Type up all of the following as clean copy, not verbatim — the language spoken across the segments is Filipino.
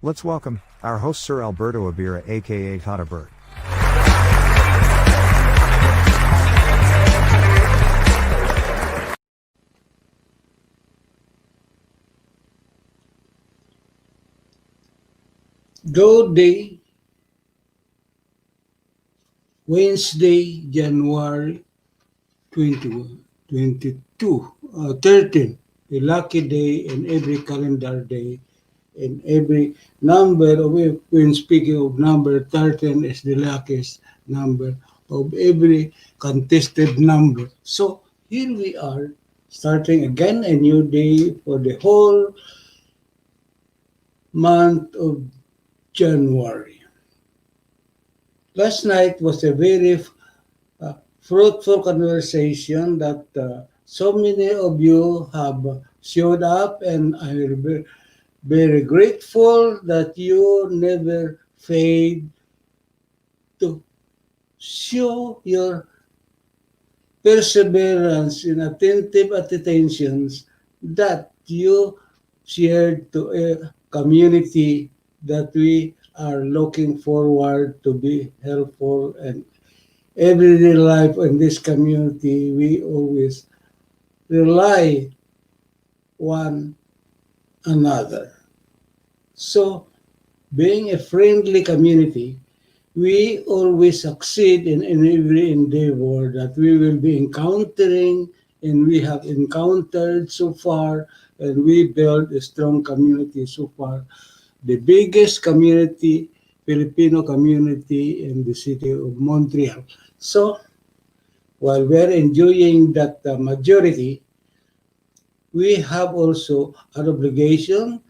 Let's welcome our host Sir Alberto Abira aka Tata Bert. Good day, Wednesday, January 21, 22, 13, a lucky day in every calendar day, and every number of, when speaking of number, 13 is the luckiest number of every contested number. So here we are, starting again a new day for the whole month of January. Last night was a very fruitful conversation that so many of you have showed up, and I'm very grateful that you never failed to show your perseverance in attentive attentions that you shared to a community that we are looking forward to be helpful, and everyday life in this community we always rely one another. So being a friendly community, we always succeed in every endeavor that we will be encountering and we have encountered so far, and we build a strong community so far. The biggest community, Filipino community in the city of Montreal. So while we're enjoying that majority, we have also an obligation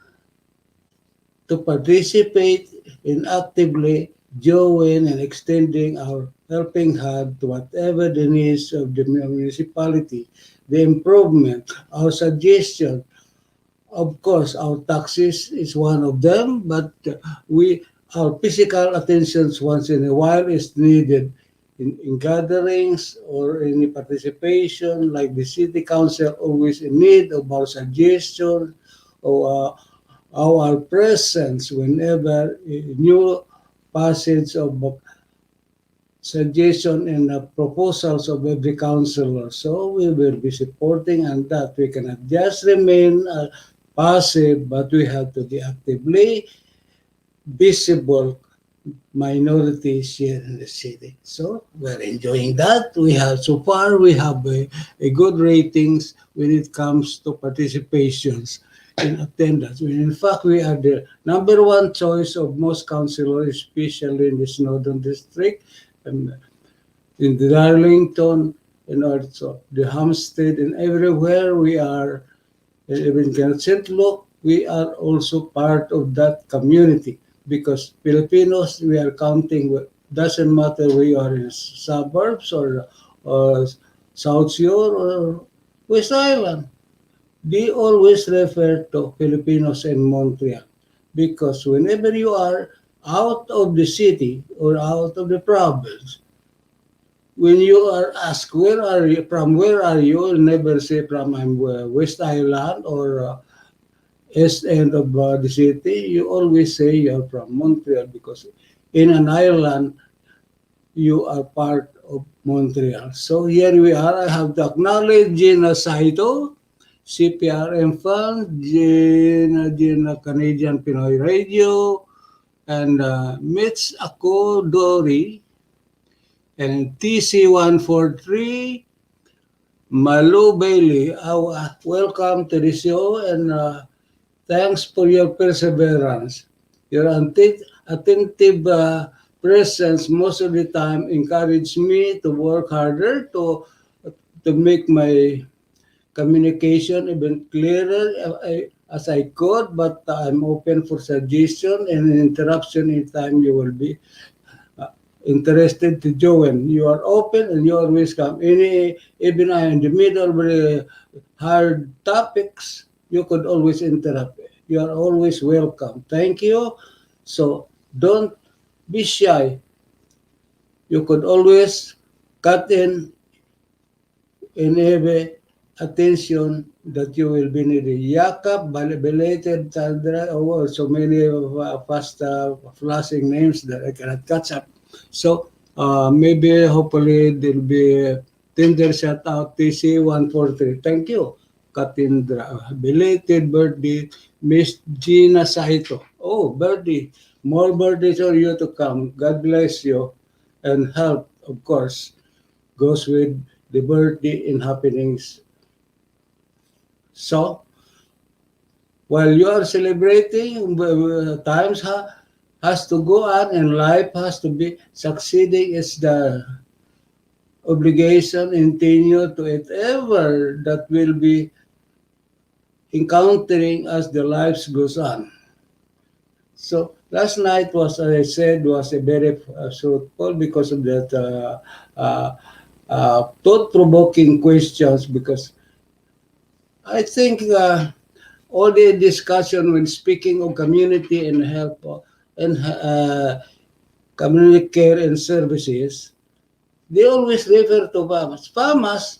to participate in actively join and extending our helping hand to whatever the needs of the municipality, the improvement, our suggestion. Of course, our taxes is one of them, but we our physical attentions once in a while is needed in gatherings or any participation, like the city council always in need of our suggestions or our presence whenever a new passage of suggestion and proposals of every councillor. So we will be supporting, and that we cannot just remain passive, but we have to be actively visible minorities here in the city. So we're enjoying that. We have so far we have a good ratings when it comes to participations in attendance. In fact, we are the number one choice of most councillors, especially in this northern district, and in the Darlington, and also the Hampstead, and everywhere we are, and even in St. Luke, we are also part of that community, because Filipinos, we are counting, doesn't matter we are in suburbs or South Shore or West Island. They always refer to Filipinos in Montreal, because whenever you are out of the city or out of the province, when you are asked where are you from, where are you, never say from I'm West Island or east end of the city. You always say you're from Montreal, because in an island you are part of Montreal. So here we are. I have to acknowledge Gina Saito, CPRM Fund, Gina Canadian Pinoy Radio, and Mitch Ako Dory, and TC143, Malu Bailey. Welcome to the show and thanks for your perseverance. Your attentive presence most of the time encouraged me to work harder to make my communication even clearer as I could, but I'm open for suggestion and interruption anytime you will be uh, interested to join. You are open and you are welcome. Even in the middle of the hard topics, you could always interrupt. You are always welcome. Thank you. So don't be shy. You could always cut in and have attention that you will be needed. Yakap, belated Sandra, oh, so many fast flashing names that I cannot catch up. So maybe, hopefully, there'll be a tender shout out TC143. Thank you, Katindra. Belated birthday, Miss Gina Saito. Oh, birthday. More birthdays for you to come. God bless you and health, of course, goes with the birthday and happenings. So, while you are celebrating, times has to go on and life has to be succeeding is the obligation continue to it ever that will be encountering as the lives goes on. So last night was, as I said, was a very fruitful because of that thought-provoking questions because I think all the discussion when speaking of community and health and community care and services, they always refer to farmers. Farmers,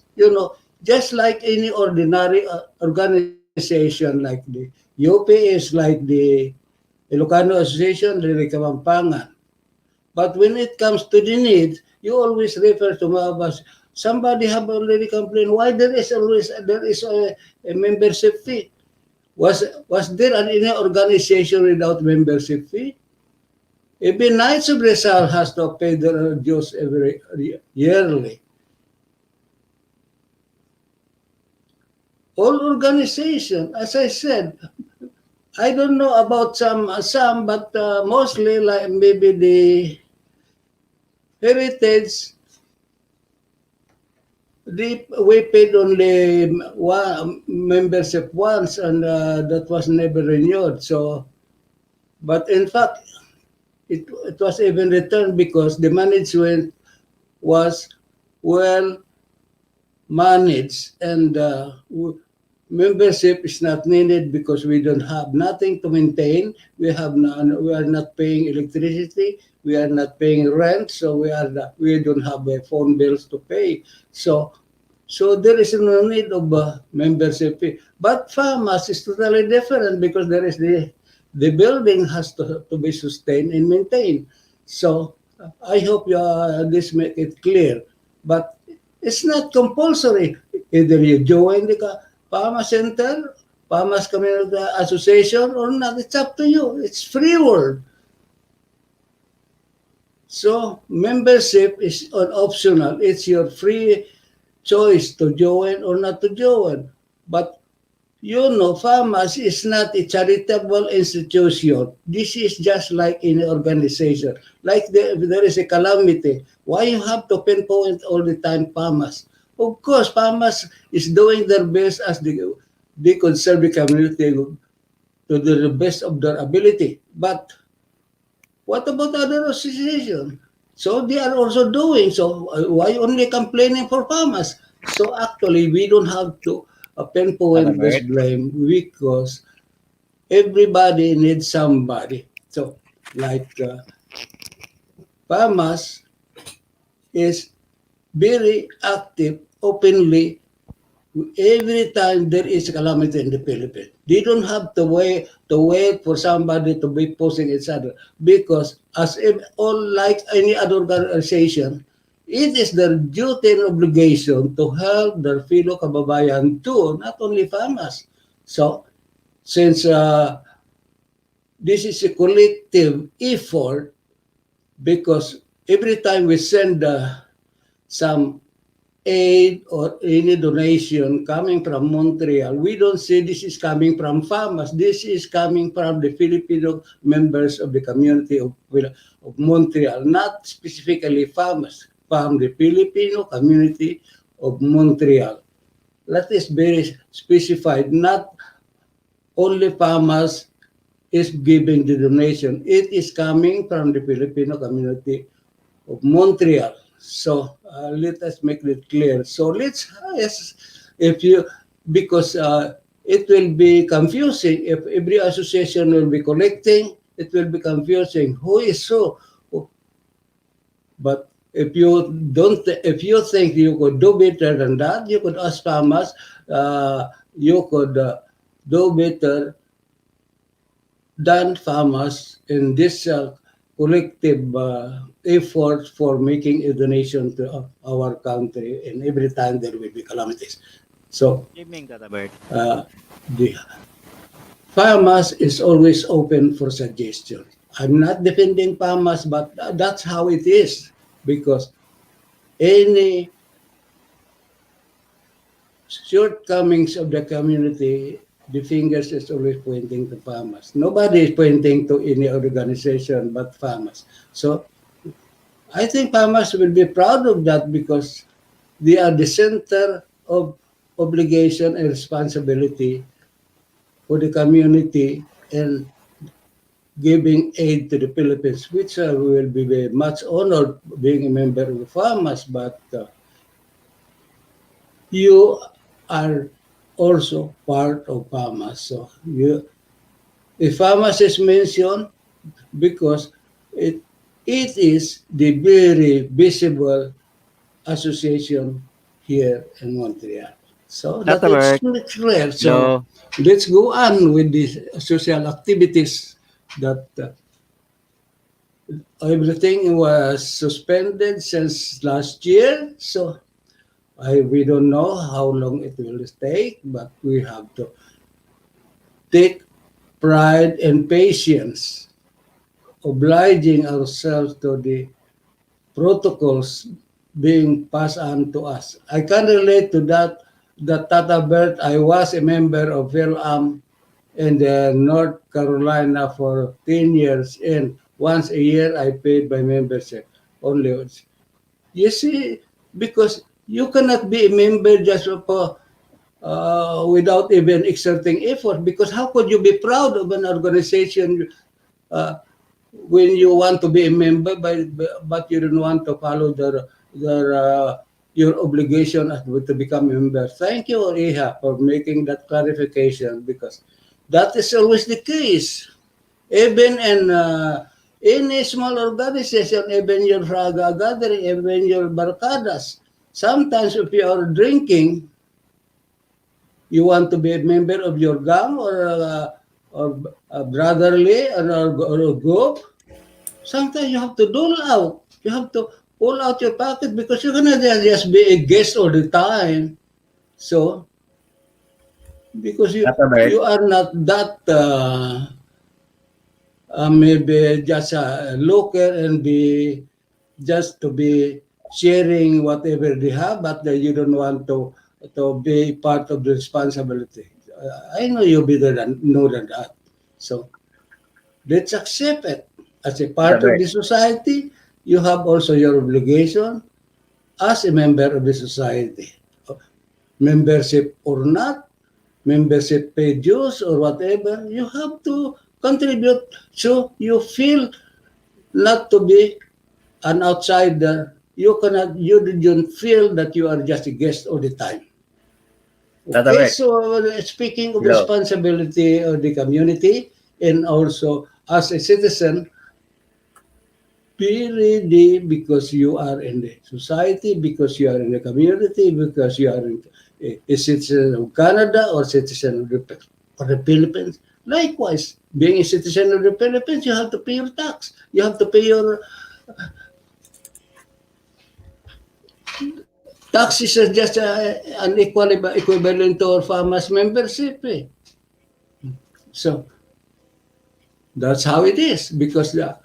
just like any ordinary organization like the UP is like the Ilocano Association, the Kamampangan. But when it comes to the needs, you always refer to Mabas. Somebody have already complained why there is a membership fee. Was there any organization without membership fee? Even Knights of Rizal has to pay their dues every yearly. All organization, as I said, I don't know about some, but mostly like maybe the heritage, we paid only one membership once, and that was never renewed. So, but in fact, it was even returned because the management was well managed and membership is not needed because we don't have nothing to maintain. We are not paying electricity. We are not paying rent. So we don't have phone bills to pay. So there is no need of membership fee. But farmers is totally different because there is the building has to be sustained and maintained. So I hope this make it clear. But it's not compulsory. Either you join the Farmer Center, Farmers Community Association or not. It's up to you. It's free world. So membership is optional. It's your free choice to join or not to join. But farmers is not a charitable institution. This is just like any organization. Like there is a calamity. Why you have to pinpoint all the time farmers? Of course, farmers is doing their best as they conserve the community to the best of their ability. But what about other associations? So they are also doing. So why only complaining for farmers? So actually, we don't have to Tata pinpoint this Bert. blame because everybody needs somebody. So like farmers is very active openly every time there is a calamity in the Philippines. They don't have to wait for somebody to be posting each other because as if all like any other organization, it is their duty and obligation to help their fellow kababayan too, not only farmers. So since this is a collective effort because every time we send some aid or any donation coming from Montreal, we don't say this is coming from farmers. This is coming from the Filipino members of the community of Montreal, not specifically farmers, from the Filipino community of Montreal. That is very specified, not only farmers is giving the donation. It is coming from the Filipino community of Montreal. So let us make it clear. So let's, yes, if you, because it will be confusing if every association will be collecting, it will be confusing. Who is who? But if you think you could do better than that, you could ask farmers, you could do better than farmers in this collective effort for making a donation to our country, and every time there will be calamities. So Evening, Tata Bert. uh, the farmers is always open for suggestion. I'm not defending farmers, but that's how it is, because any shortcomings of the community, the fingers is always pointing to farmers. Nobody is pointing to any organization but farmers. So I think farmers will be proud of that, because they are the center of obligation and responsibility for the community and giving aid to the Philippines, which will be very much honored being a member of the farmers. But you are also part of farmers. So if farmers is mentioned, because it it is the very visible association here in Montreal. So that Tata is Bert. clear. So Hello. let's go on with these social activities that everything was suspended since last year. So we don't know how long it will take, but we have to take pride and patience, obliging ourselves to the protocols being passed on to us. I can relate to that Tata Bert. I was a member of PhilAm in North Carolina for 10 years, and once a year I paid my membership only. You see, because you cannot be a member just for without even exerting effort, because how could you be proud of an organization uh, when you want to be a member, but you don't want to follow their your obligation as to become a member. Thank you, Iha, for making that clarification, because that is always the case. Even in any small organization, even your Fraga gathering, even your barcadas, sometimes if you are drinking, you want to be a member of your gang or a brotherly or a group, sometimes you have to dole out. You have to pull out your pocket, because you're gonna just be a guest all the time. So because Tata you Bert. are not that maybe just local and be just to be sharing whatever they have, but you don't want to be part of the responsibility. I know you better than know than that. So let's accept it. As a Tata part of Bert. the society, you have also your obligation as a member of the society. Membership or not, membership pay dues or whatever, you have to contribute, so you feel not to be an outsider. You don't feel that you are just a guest all the time. Tata Okay, Bert. so speaking of Hello. responsibility of the community and also as a citizen, be ready, because you are in the society, because you are in the community, because you are a citizen of Canada or citizen of the Philippines. Likewise, being a citizen of the Philippines, you have to pay your tax. You have to pay your taxes are just an equivalent to our farmers membership. Eh. So that's how it is, because the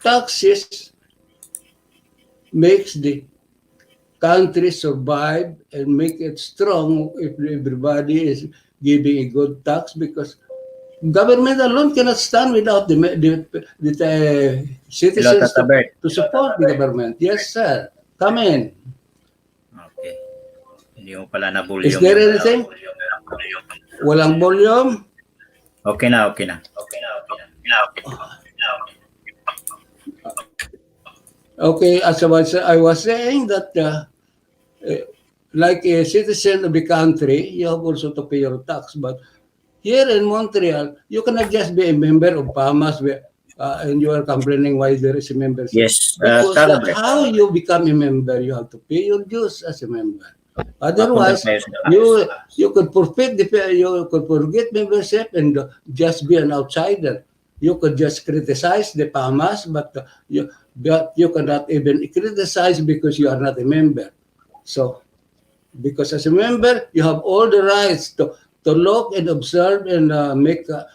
taxes makes the country survive and make it strong if everybody is giving a good tax, because government alone cannot stand without the Hello, citizens Tata Bert. to support the government. Yes, sir. Come in. Okay. Hindi mo pala Is na-volume there yung... anything? Walang volume? Okay na, okay na. Okay, as I was saying that like a citizen of the country, you have also to pay your tax. But here in Montreal, you cannot just be a member of PAMAS and you are complaining why there is a membership. Yes, Because Tata Bert. how you become a member, you have to pay your dues as a member. Mapunta Otherwise, tayo sa tax. you could forget membership and just be an outsider. You could just criticize the PAMAS, but you cannot even criticize because you are not a member. So, because as a member, you have all the rights to look and observe and make a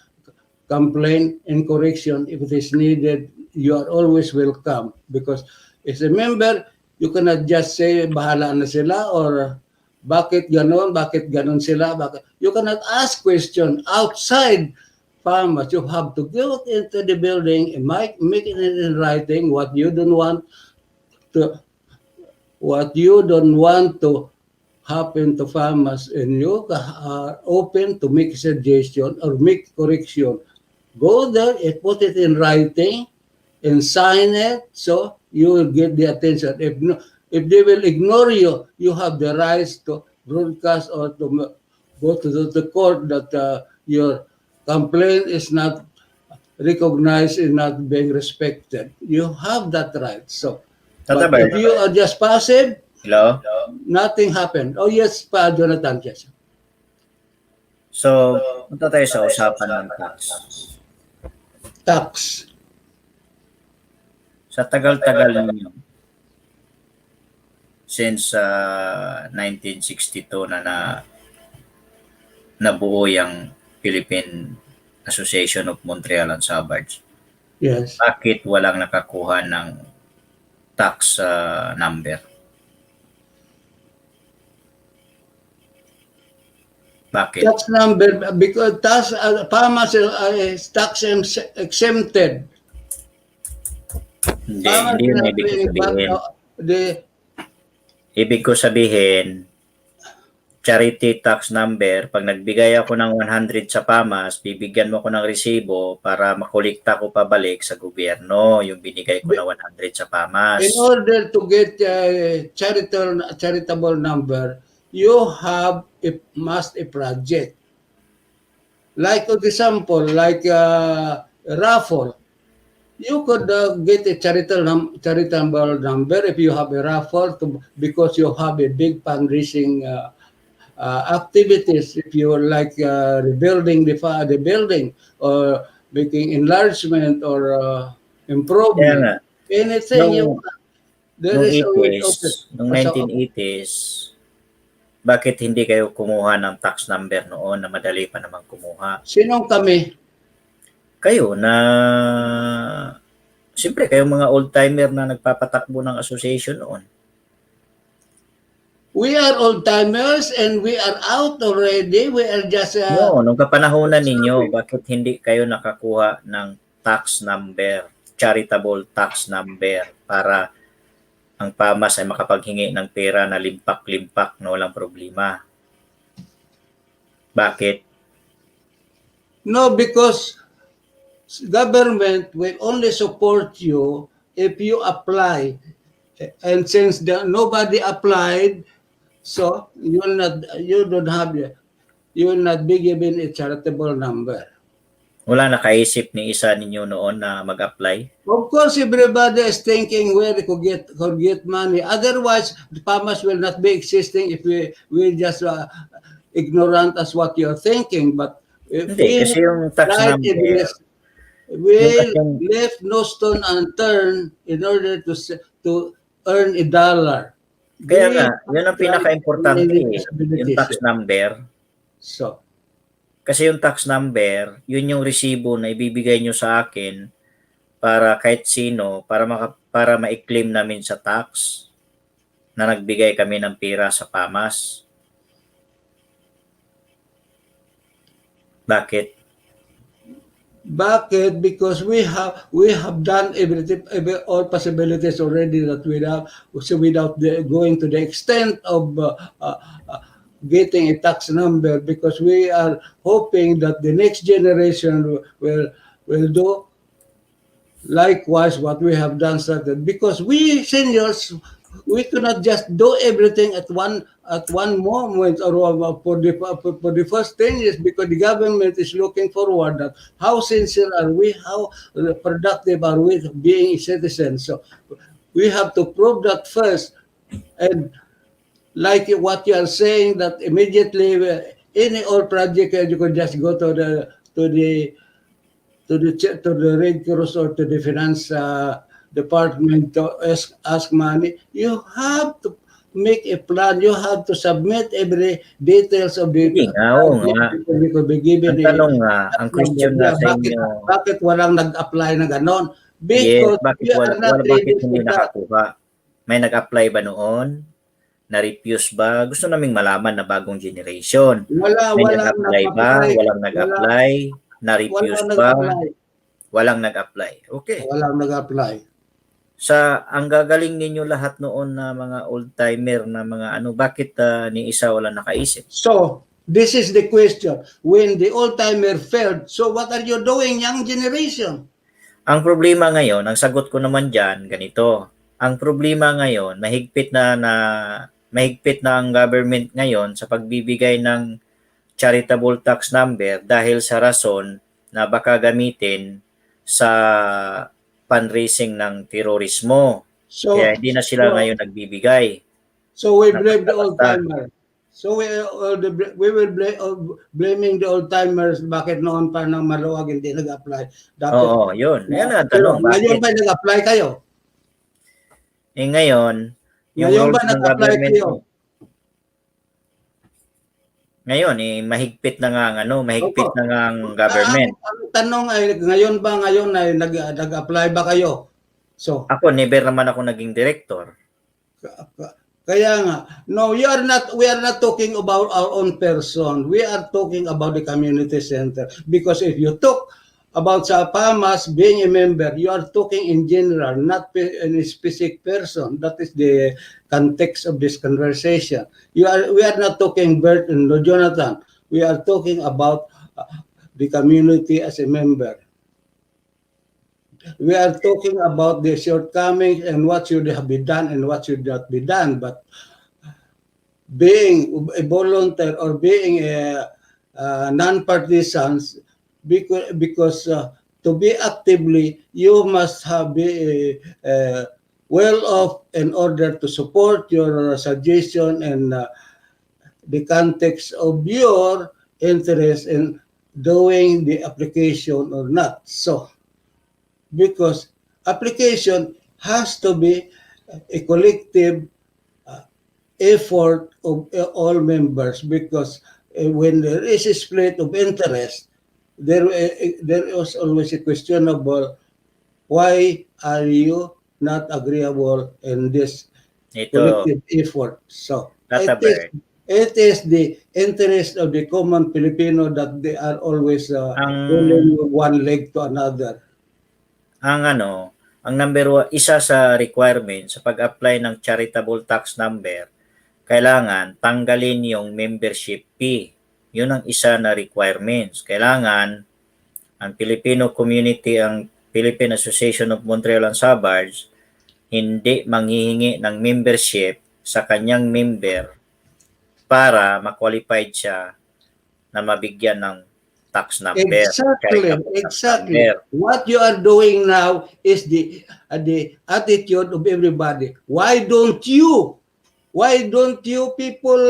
complaint and correction if it is needed. You are always welcome, because as a member, you cannot just say bahala na sila, or bakit ganon sila, bakit. You cannot ask question outside farmers. You have to go into the building and make it in writing to what you don't want to happen to farmers, and you are open to make suggestion or make correction. Go there and put it in writing and sign it, so you will get the attention. If no, if they will ignore you, you have the rights to broadcast or to go to the court that your complaint is not recognized and not being respected. You have that right. So, Tata but if Bert. you are just passive, Hello? nothing happened. Oh yes, pa Jonathan, yes. So, punta tayo sa usapan ng tax. Tax. Sa tagal-tagal ninyo, since 1962 na nabuo yung Philippine Association of Montreal and Suburbs, Yes. bakit walang nakakuha ng tax number? Bakit? Tax number, because farmers is tax exempted. Hindi, Farmers hindi yun cannot ibig ko be, but sabihin. Ibig ko sabihin, charity tax number, pag nagbigay ako ng 100 sa PAMAS, bibigyan mo ko ng resibo para makolekta ko pabalik sa gobyerno yung binigay ko na 100 sa PAMAS. in order to get charitable number, you must a project. Like for example, like raffle. You could get a charitable number if you have a raffle because you have a big fundraising activities. If you like rebuilding the building or making enlargement or Kaya improvement, nga, anything there nung is always 80s, open. nung 1980s, bakit hindi kayo kumuha ng tax number noon na madali pa naman kumuha? Sinong kami? Kayo na, siyempre kayong mga old-timer na nagpapatakbo ng association noon. We are old-timers and we are out already. We are just... No, nung kapanahonan ninyo, bakit hindi kayo nakakuha ng tax number, charitable tax number, para ang PAMAS ay makapaghingi ng pera na limpak-limpak na walang problema? Bakit? No, because government will only support you if you apply. And since nobody applied, so you will not be given a charitable number. Wala nakaisip ni isa ninyo noon na mag-apply? Of course, everybody is thinking where they could get money. Otherwise, the farmers will not be existing if we just ignorant as what you're thinking. But if Hindi, kasi yung tax number, we left no stone unturned in order to earn $1. kaya nga, yun ang pinaka-importante yung tax number. So, kasi yung tax number, yun yung resibo na ibibigay nyo sa akin para kahit sino, para ma-claim namin sa tax. na nagbigay kami ng pera sa PAMAS. Bakit? Bakit? Because we have done everything, all possibilities already that we have, so without going to the extent of getting a tax number, because we are hoping that the next generation will do likewise what we have done started, because we seniors, we cannot just do everything at one moment, or for the first 10 years, because the government is looking forward that how sincere are we, how productive are we being a citizen. So we have to prove that first. And like what you are saying, that immediately any old project, you could just go to the Red Cross or to the finance department to ask money. You have to make a plan. You have to submit every details of the Hindi nga, oo project nga. before you could be given Ang a tanong nga, ang number. question nga Yeah, sa inyo, bakit walang nag-apply na ganon? yes, Because bakit we are not bakit ready hindi for that. nakakuha? May nag-apply ba noon? Na-refuse ba? Gusto naming malaman na bagong generation. May Walang nag-apply ba? nag-apply. Walang nag-apply? Na-refuse Walang ba? nag-apply. Walang nag-apply. Okay. Walang nag-apply. Ang gagaling ninyo lahat noon na mga old-timer na mga ano, bakit ni isa wala nakaisip? So, this is the question. When the old-timer failed, so what are you doing, young generation? Ang problema ngayon, ang sagot ko naman diyan ganito. Ang problema ngayon, mahigpit na ang government ngayon sa pagbibigay ng charitable tax number dahil sa rason na baka gamitin sa fundraising ng terorismo. So, Kaya hindi na sila ngayon nagbibigay. so we ng blame the basta-basta. old-timer. So we will blaming the old-timers, bakit noon pa nang maluwag hindi nag-apply. Dapat, Oo, yun. Yan ang pero tanong. ngayon Bakit? ba nag-apply kayo? Ngayon, yung Ngayon ba rules ng nag-apply government, kayo? ngayon, mahigpit na nga ang mahigpit Opo. na nga ang government. Ang tanong ay, ngayon ay nag-apply ba kayo? So, Ako, never naman ako naging director. kaya nga, no, we are not talking about our own person. We are talking about the community center. Because if you talk about sa PAMAS being a member, you are talking in general, not any specific person. That is the context of this conversation. We are not talking Bert and Jonathan. We are talking about the community as a member. We are talking about the shortcomings and what should have been done and what should not be done. But being a volunteer or being a non-partisan, because to be actively, you must have be well off in order to support your suggestion and the context of your interest in doing the application or not. So, because application has to be a collective effort of all members, because when there is a split of interest, there is always a questionable, why are you not agreeable in this collective effort? So Tata Bert, it is the interest of the common Filipino that they are always pulling one leg to another. Ang number one, isa sa requirement sa pag-apply ng charitable tax number, kailangan tanggalin yung membership fee. Yun ang isa na requirements. Kailangan ang Filipino community, ang Philippine Association of Montreal and Suburbs, hindi manghihingi ng membership sa kanyang member para ma-qualified siya na mabigyan ng tax number. Exactly. What you are doing now is the attitude of everybody. Why don't you people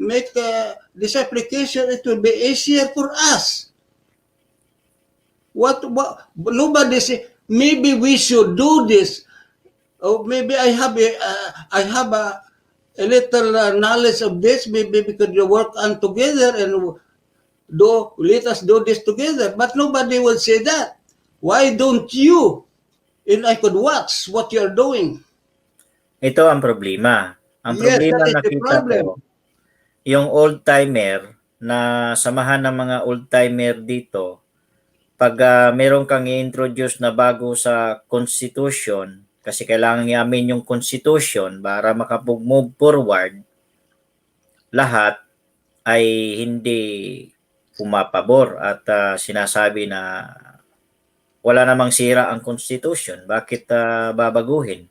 make this application? It will be easier for us. What nobody say, maybe we should do this. Or maybe I have a little knowledge of this. Maybe we could work on together and let us do this together. But nobody will say that. Why don't you? And I could watch what you are doing. Ito ang problema. Ang Yes, that problema is the nakita problem. ko, yung old-timer na samahan ng mga old-timer dito, pag meron kang i-introduce na bago sa constitution, kasi kailangan i-amin yung constitution para makapag-move forward, lahat ay hindi pumapabor at sinasabi na wala namang sira ang constitution. Bakit babaguhin?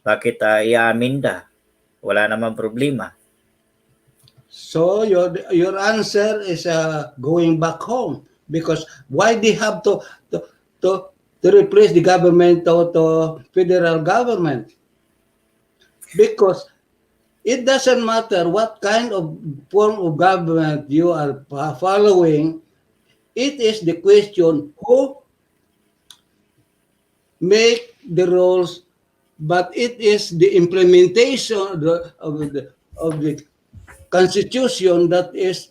Bakit iaminda? Wala namang problema. So your answer is going back home, because why they have to, to replace the government to federal government? Because it doesn't matter what kind of form of government you are following. It is the question who make the rules, but it is the implementation of the constitution that is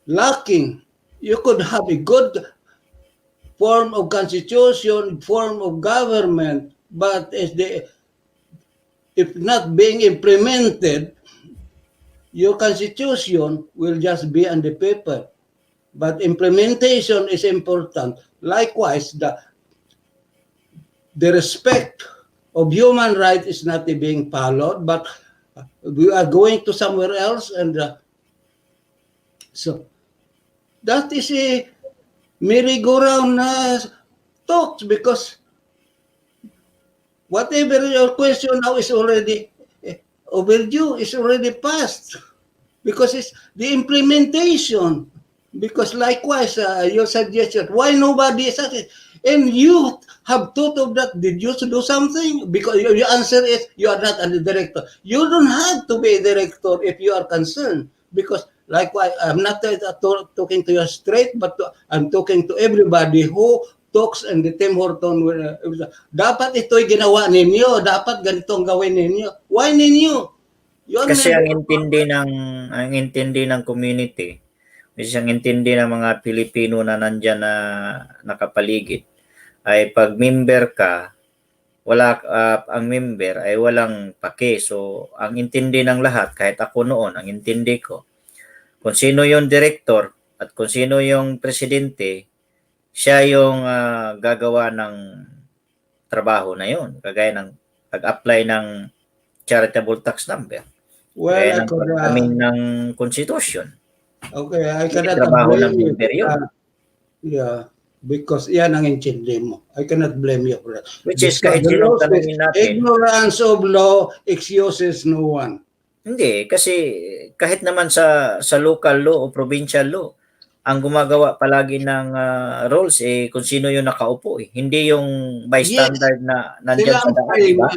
lacking. You could have a good form of constitution, form of government, but if not being implemented, your constitution will just be on the paper. But implementation is important. Likewise, the respect of human rights is not being followed, but we are going to somewhere else, and so that is a merry-go-round talks, because whatever your question now is already overdue, is already passed, because it's the implementation. Because likewise, your suggestion, why nobody is asking, and you have thought of that, did you do something? Because your answer is, you are not a director. You don't have to be a director if you are concerned, because likewise, I'm not talking to you straight, but I'm talking to everybody who talks and the Tim Horton. Dapat ito'y ginawa ninyo, dapat ganitong gawin ninyo. Why ninyo? Kasi ang intindi ng community, which is ang intindi ng mga Pilipino na nandyan na nakapaligid, ay pag member ka, ang member ay walang pake. So, ang intindi ng lahat, kahit ako noon, ang intindi ko, kung sino yung director at kung sino yung presidente, siya yung gagawa ng trabaho na yun. Kagaya ng pag-apply ng charitable tax number. Well, Kagaya ng pag-amin ng constitution. okay, I cannot Trabaho ng blame you. member yun. Yeah, because yan ang intindi mo. I cannot blame you for that. Which is Because kahit the sinong law says, tanongin natin. ignorance of law excuses no one. Hindi, kasi kahit naman sa local law o provincial law, ang gumagawa palagi ng rules kung sino yung nakaupo Hindi yung bystander na nandyan sa daan, di ba?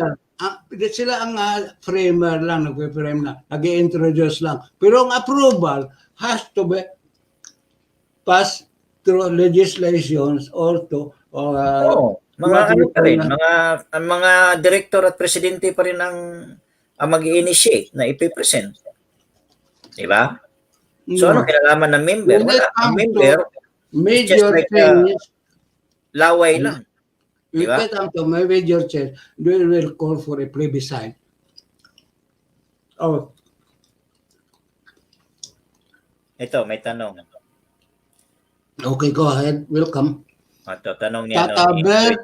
Sila ang framer lang, nagpe-frame na, nag-introduce lang. Pero ang approval has to be passed through legislations or to Mga ano pa rin, mga director at presidente pa rin ang mag-i-initiate na ipipresent. Di ba? So ano kinalaman ng member? Wala. Ang member, major just like change, laway lang. if it comes to major change, we will call for a plebiscite. Oh. Ito, may tanong. Okay, go ahead. Welcome. Ito, tanong niya. Tata Bert,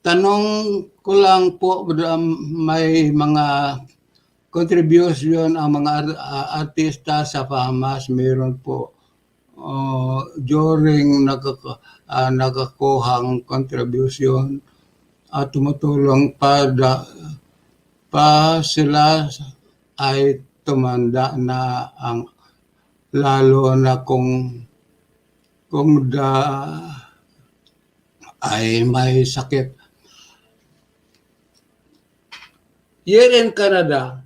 tanong ko lang po, may mga contribution ang mga artista sa FAMAS, meron po during nagkakuhang contribution at tumutulong pa sila ay tumanda na ang lalo na kung ay may sakit. Here in Canada,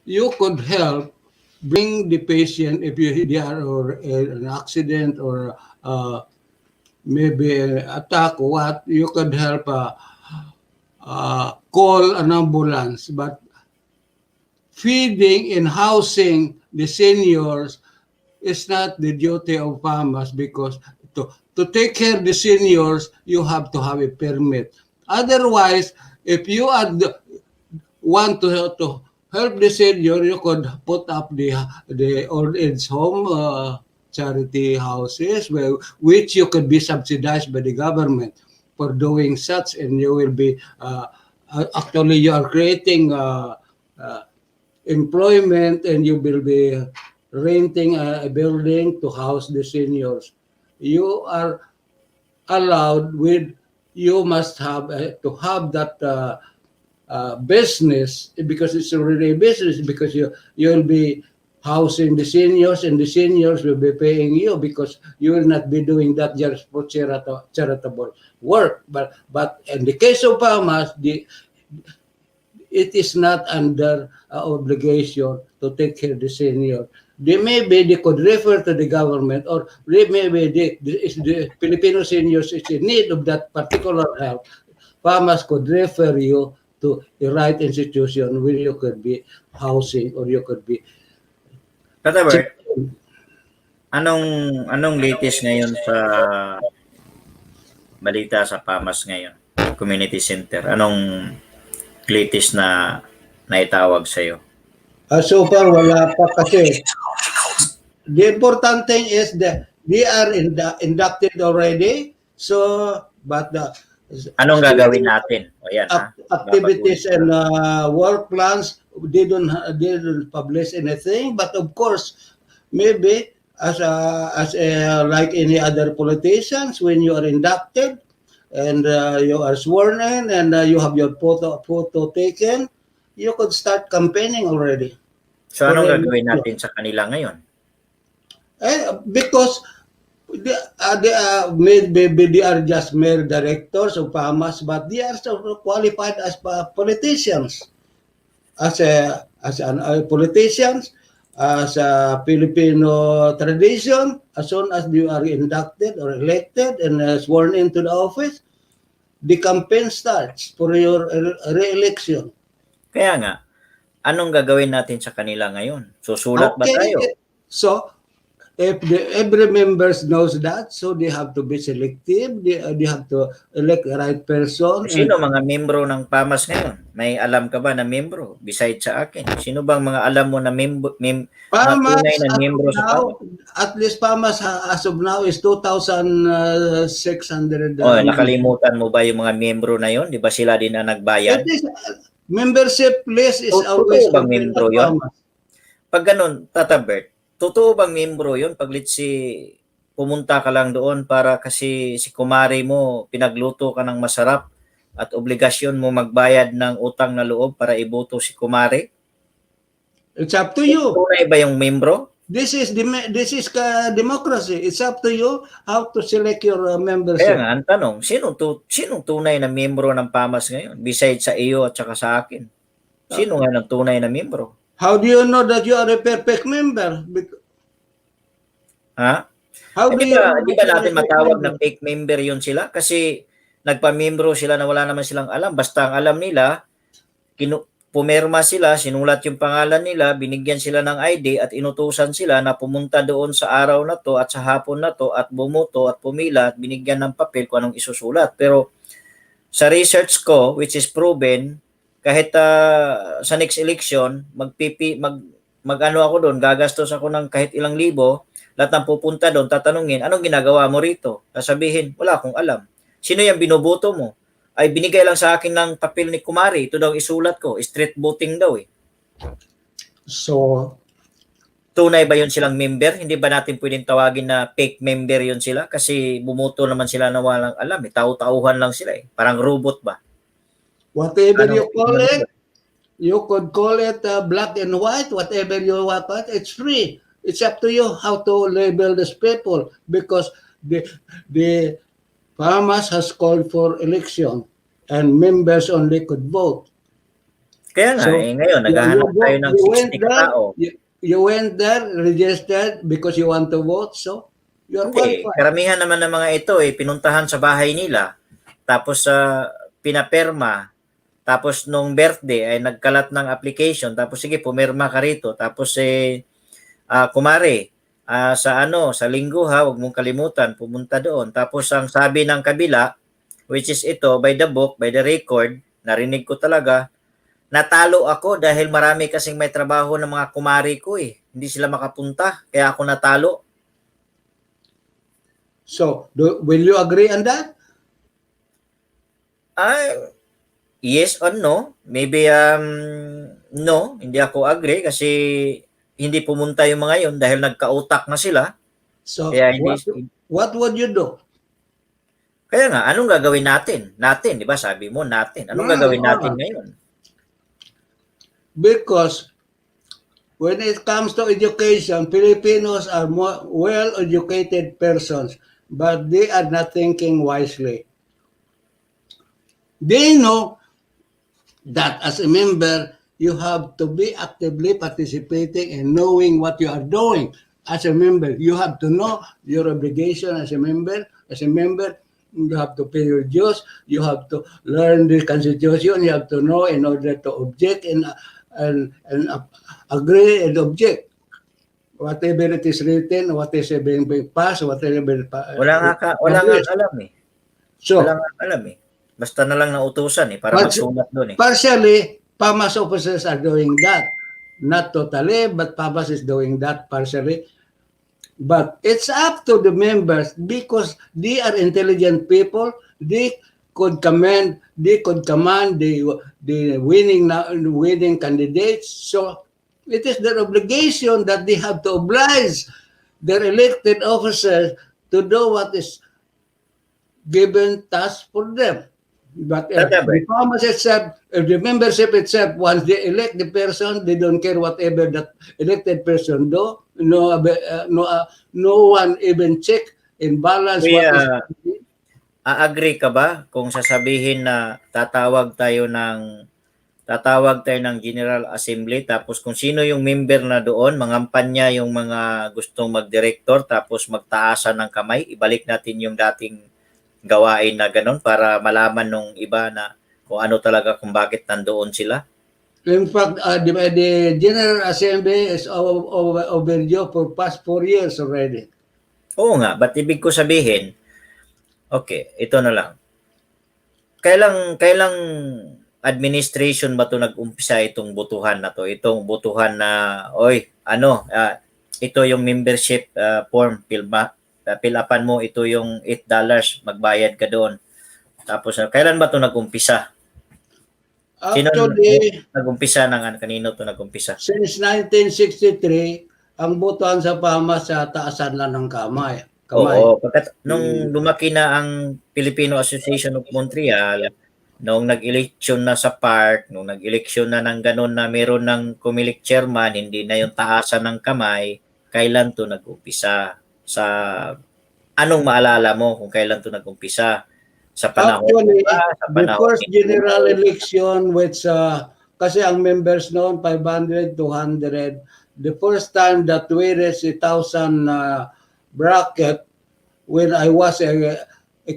you could help bring the patient if they are or an accident or maybe an attack. What you could help call an ambulance, but feeding and housing the seniors is not the duty of FAMAS, because to take care of the seniors, you have to have a permit. Otherwise, if you want to help the senior, you could put up the old age home charity houses which you could be subsidized by the government for doing such, and you will be actually you are creating uh, employment, and you will be renting a building to house the seniors. You are allowed with you must have to have that business, because it's already a business, because you'll be housing the seniors, and the seniors will be paying you, because you will not be doing that just for charitable work. But in the case of Bahamas, it is not under obligation to take care of the senior. They could refer to the government, or maybe the Filipino seniors is in need of that particular help. Farmers could refer you to the right institution where you could be housing, or you could be. Tata Bert, anong anong latest ngayon sa balita sa PAMAS ngayon? Community Center. Anong latest na naitawag sa iyo? So far, wala pa kasi. The important thing is that they are inducted already. So, but Anong gagawin natin? O yan, activities and work plans, they don't publish anything. But of course, maybe as like any other politicians, when you are inducted and you are sworn in, and you have your photo taken, you could start campaigning already. So anong gagawin natin sa kanila ngayon? Because maybe they are just mere directors of PAMAS, but they are so qualified as politicians, as politicians, as a Filipino tradition. As soon as you are inducted or elected and sworn into the office, the campaign starts for your re-election. Kaya nga, anong gagawin natin sa kanila ngayon? Susulat ba tayo? So, if every members knows that, so they have to be selective. They have to elect the right person. Sino mga membro ng PAMAS ngayon? May alam ka ba na membro besides sa akin? Sino bang mga alam mo na PAMAS tunay na membro sa PAMAS? At least PAMAS as of now is 2,600. Nakalimutan mo ba yung mga membro na yon? Di ba sila din na nagbayad? Membership list is always bang membro yon? Pag ganun, Tata Bert, totoo bang membro yon? Pag pumunta ka lang doon para kasi si kumare mo pinagluto ka ng masarap at obligasyon mo magbayad ng utang na loob para iboto si kumare? It's up to you. Tunay ba yung membro? This is democracy. It's up to you how to select your membership. Kaya nga, ang tanong, sinong tunay na membro ng PAMAS ngayon? Besides sa iyo at saka sa akin. Sino nga ang tunay na membro? How do you know that you are a perfect member? Ha? Di ba natin matawag na fake member yun sila? Kasi nagpa-membro sila na wala naman silang alam. Basta ang alam nila, pumerma sila, sinulat yung pangalan nila, binigyan sila ng ID at inutusan sila na pumunta doon sa araw na to at sa hapon na to at bumoto at pumila at binigyan ng papel kung anong isusulat. Pero sa research ko, which is proven, kahit sa next election, mag-ano ako doon, gagastos ako ng kahit ilang libo, lahat ng pupunta doon, tatanungin, anong ginagawa mo rito? Sasabihin, wala akong alam. Sino yung binoboto mo? Ay binigay lang sa akin ng papel ni Kumari. Ito daw isulat ko. Street voting daw eh. So, tunay ba yun silang member? Hindi ba natin pwedeng tawagin na fake member yun sila? Kasi bumoto naman sila na walang alam. Tau-tauhan lang sila eh. Parang robot ba? Whatever you call it, you could call it black and white, whatever you want. It's free. It's up to you how to label these people, because the PAMAS has called for election and members only could vote. Kaya nga, ngayon, naghahanap tayo ng 60 tao. You went there, registered because you want to vote, so you're qualified. Karamihan naman ng mga ito, pinuntahan sa bahay nila, tapos pinaperma, tapos nung birthday, ay nagkalat ng application, tapos sige, pumirma ka rito, tapos kumare, sa linggo huwag mong kalimutan, pumunta doon. Tapos ang sabi ng kabila, which is ito, by the book, by the record, narinig ko talaga, natalo ako dahil marami kasing may trabaho ng mga kumari ko eh. Hindi sila makapunta, kaya ako natalo. So, will you agree on that? Yes or no? Maybe no, hindi ako agree kasi hindi pumunta yung mga yun dahil nagkautak na sila. So, Kaya hindi, what would you do? kaya nga, anong gagawin natin? Natin, di ba? Sabi mo, natin. Anong gagawin natin ngayon? Because when it comes to education, Filipinos are more well-educated persons, but they are not thinking wisely. They know that as a member, you have to be actively participating and knowing what you are doing. As a member, you have to know your obligation as a member. As a member, you have to pay your dues. You have to learn the constitution. You have to know in order to object and agree and object. Whatever it is written, what is being passed, whatever. Wala nga alam eh. So, Wala nga alam eh. Basta na lang nautusan eh, para magsulat doon eh. Partially, PAMAS officers are doing that. Not totally, but PAMAS is doing that partially. But it's up to the members because they are intelligent people. They could command the winning candidates. So it is their obligation that they have to oblige their elected officers to do what is given task for them. But the farmers itself, the membership itself, once they elect the person, they don't care whatever that elected person do. No one even check and balance what is. Agree ka ba kung sasabihin na tatawag tayo ng General Assembly tapos kung sino yung member na doon, mangampanya yung mga gustong mag-director tapos magtaasan ng kamay, ibalik natin yung dating gawain na ganun para malaman nung iba na kung ano talaga, kung bakit nandoon sila? In fact, the General Assembly is overdue for past 4 years already. Oo nga, but ibig ko sabihin, okay, ito na lang. Kailang administration ba ito nag-umpisa itong butuhan na to? Itong butuhan na, ito yung membership form, pilapan mo, ito yung $8, magbayad ka doon. Tapos, kailan ba ito nag-umpisa? Actually, nag-umpisa kanino ito nag-umpisa? Since 1963, ang butuhan sa PAMAS sa taasan lang ng kamay. Oo, nung lumaki na ang Filipino Association of Montreal, nung nag-eleksyon na sa park, nung nag-eleksyon na ng ganun na meron ng Comelec chairman, hindi na yung taasan ng kamay, kailan ito nag-umpisa? Sa anong maalala mo kung kailan ito nag-umpisa? Sa panahon Actually, sa panahon the first general election which kasi ang members noon 500, 200. The first time that we reached 1,000 bracket when I was a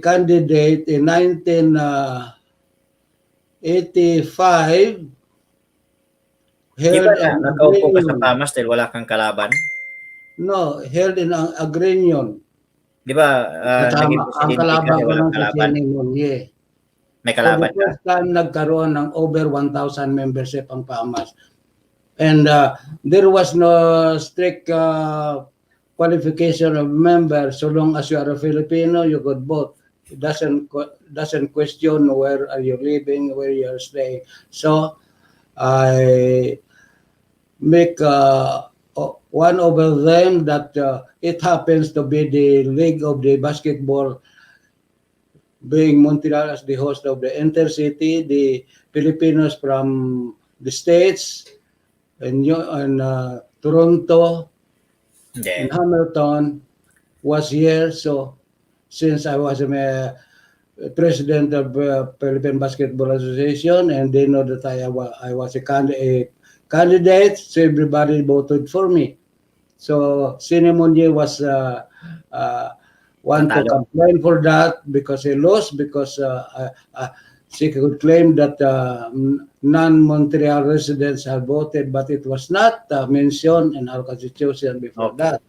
candidate in 1985. Di ba nakaupo ka sa PAMAS dahil wala kang kalaban? No, held in Agrinion. Di ba naging ang kalaban ko ng Agrinion, yeah. May kalaban so, the first time nagkaroon ng over 1,000 membership ang PAMAS. And there was no strict qualification of member. So long as you are a Filipino, you could vote. It doesn't question where are you living, where you are staying. So I make one over them that it happens to be the League of the Basketball, being Montreal as the host of the intercity, the Filipinos from the States and Toronto and Hamilton was here. So since I was a president of Philippine Basketball Association and they know that I was a candidate, so everybody voted for me. So Sinemonye was one to complain for that because he lost, because she could claim that non-Montreal residents have voted, but it was not mentioned in our constitution before that.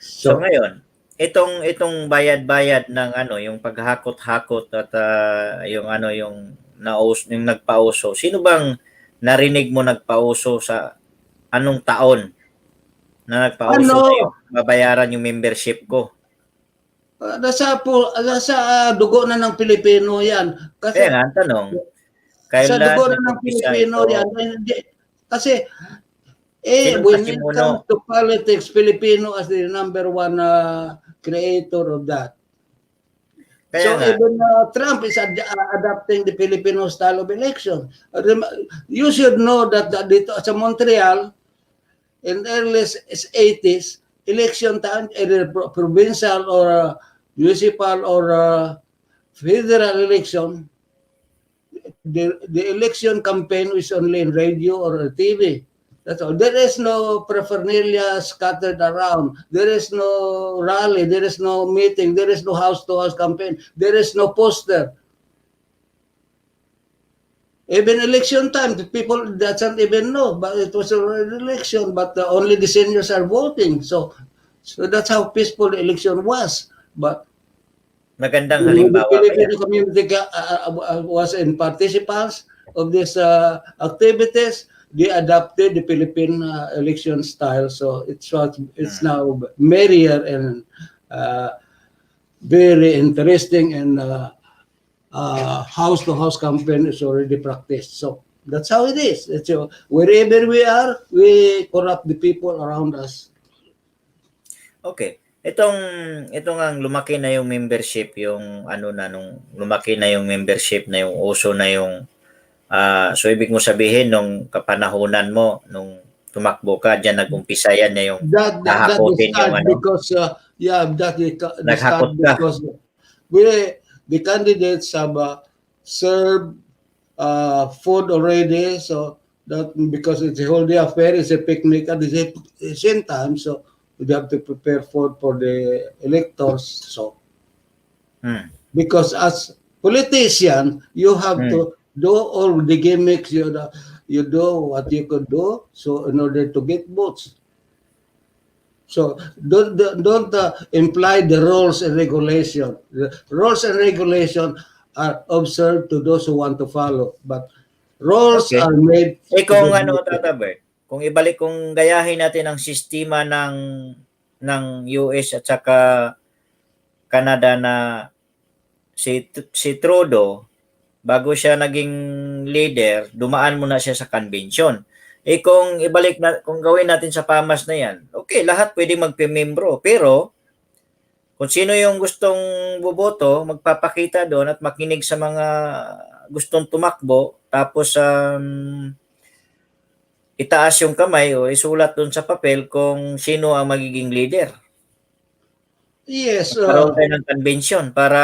So ngayon, itong bayad-bayad ng yung paghakot-hakot at yung yung nagpauso? Sino bang narinig mo nagpauso sa anong taon na nagpauso sa'yo? Ano, Babayaran yung membership ko. nasa dugo na ng Pilipino yan. Kaya Kasi nga, ang tanong, sa kailan dugo na ng nag-umpisa Pilipino ito? yan. Kasi Sinong when it comes nasimuno? to politics, Filipino as the number one creator of that. Kaya So nga, even Trump is adapting the Filipino style of election. You should know that dito sa Montreal, in the early 80s, election time, either provincial or municipal or federal election, the election campaign is only in radio or TV. That's all. There is no paraphernalia scattered around. There is no rally. There is no meeting. There is no house-to-house campaign. There is no poster. Even election time, the people doesn't even know, but it was an election, but only the seniors are voting. So that's how peaceful the election was. But magandang when the halimbawa kaya. Filipino community was in participants of these activities, they adopted the Philippine election style. So it's now merrier and very interesting, and house-to-house campaign is already practiced. So that's how it is. Wherever we are, we corrupt the people around us. Okay. Itong ang lumaki na yung membership, yung ano na nung lumaki na yung membership na yung uso na yung so ibig mo sabihin nung kapanahunan mo nung tumakbo ka diyan nag-umpisa yan na yung That is hahakutin yung start ano, because that is the naghakot start ka. because the candidates have served food already. So that because it's a whole day affair, it's a picnic at the same time. So you have to prepare food for the electors. So because as politician, you have to do all the gimmicks. You do what you could do. So in order to get votes. So don't imply the rules and regulation. The rules and regulation are observed to those who want to follow, but rules Okay. are made to Kung be ano, broken. Tata Bert, kung gayahin natin ang sistema ng US at saka Canada na si Trudeau, bago siya naging leader, dumaan muna siya sa convention. Kung gawin natin sa PAMAS na yan, okay, lahat pwede magpimembro. Pero, kung sino yung gustong boboto, magpapakita doon at makinig sa mga gustong tumakbo, tapos itaas yung kamay o isulat doon sa papel kung sino ang magiging leader. Yes, Karoon tayo ng convention para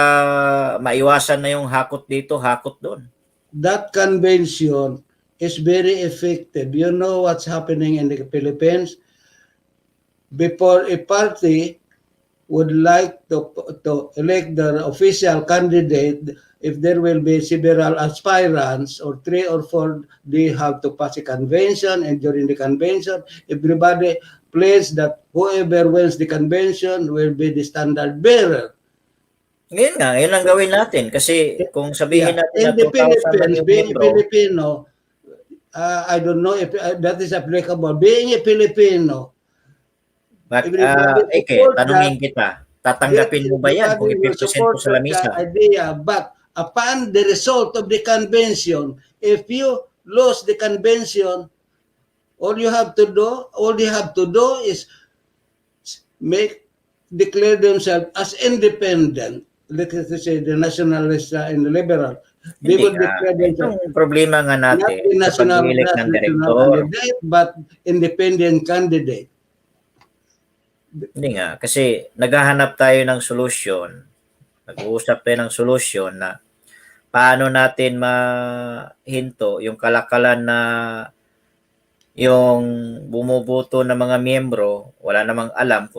maiwasan na yung hakot dito, hakot doon. that convention is very effective. You know what's happening in the Philippines? Before a party would like to elect their official candidate, if there will be several aspirants or 3 or 4, they have to pass a convention, and during the convention, everybody plays that whoever wins the convention will be the standard bearer. Ngayon ang gawin natin kasi kung sabihin natin In na the 2,000 lang Philippines, yung being a membro, Filipino, I don't know if that is applicable. Being a Filipino, everybody support tanungin that. kita, tatanggapin mo ba yan kung Everybody will ipipresent ko support sa that lamisa? idea. But upon the result of the convention, if you lose the convention, all you have to do is declare themselves as independent. Let's say the nationalist and the liberal. They Hindi will nga. declare themselves Itong problema nga not natin the sa pag-elect ng national direktor, candidate, but independent candidate. hindi nga. Kasi naghahanap tayo ng solusyon, nag-uusap tayo ng solusyon na paano natin mahinto yung kalakalan na yung bumuboto ng mga miyembro, wala namang alam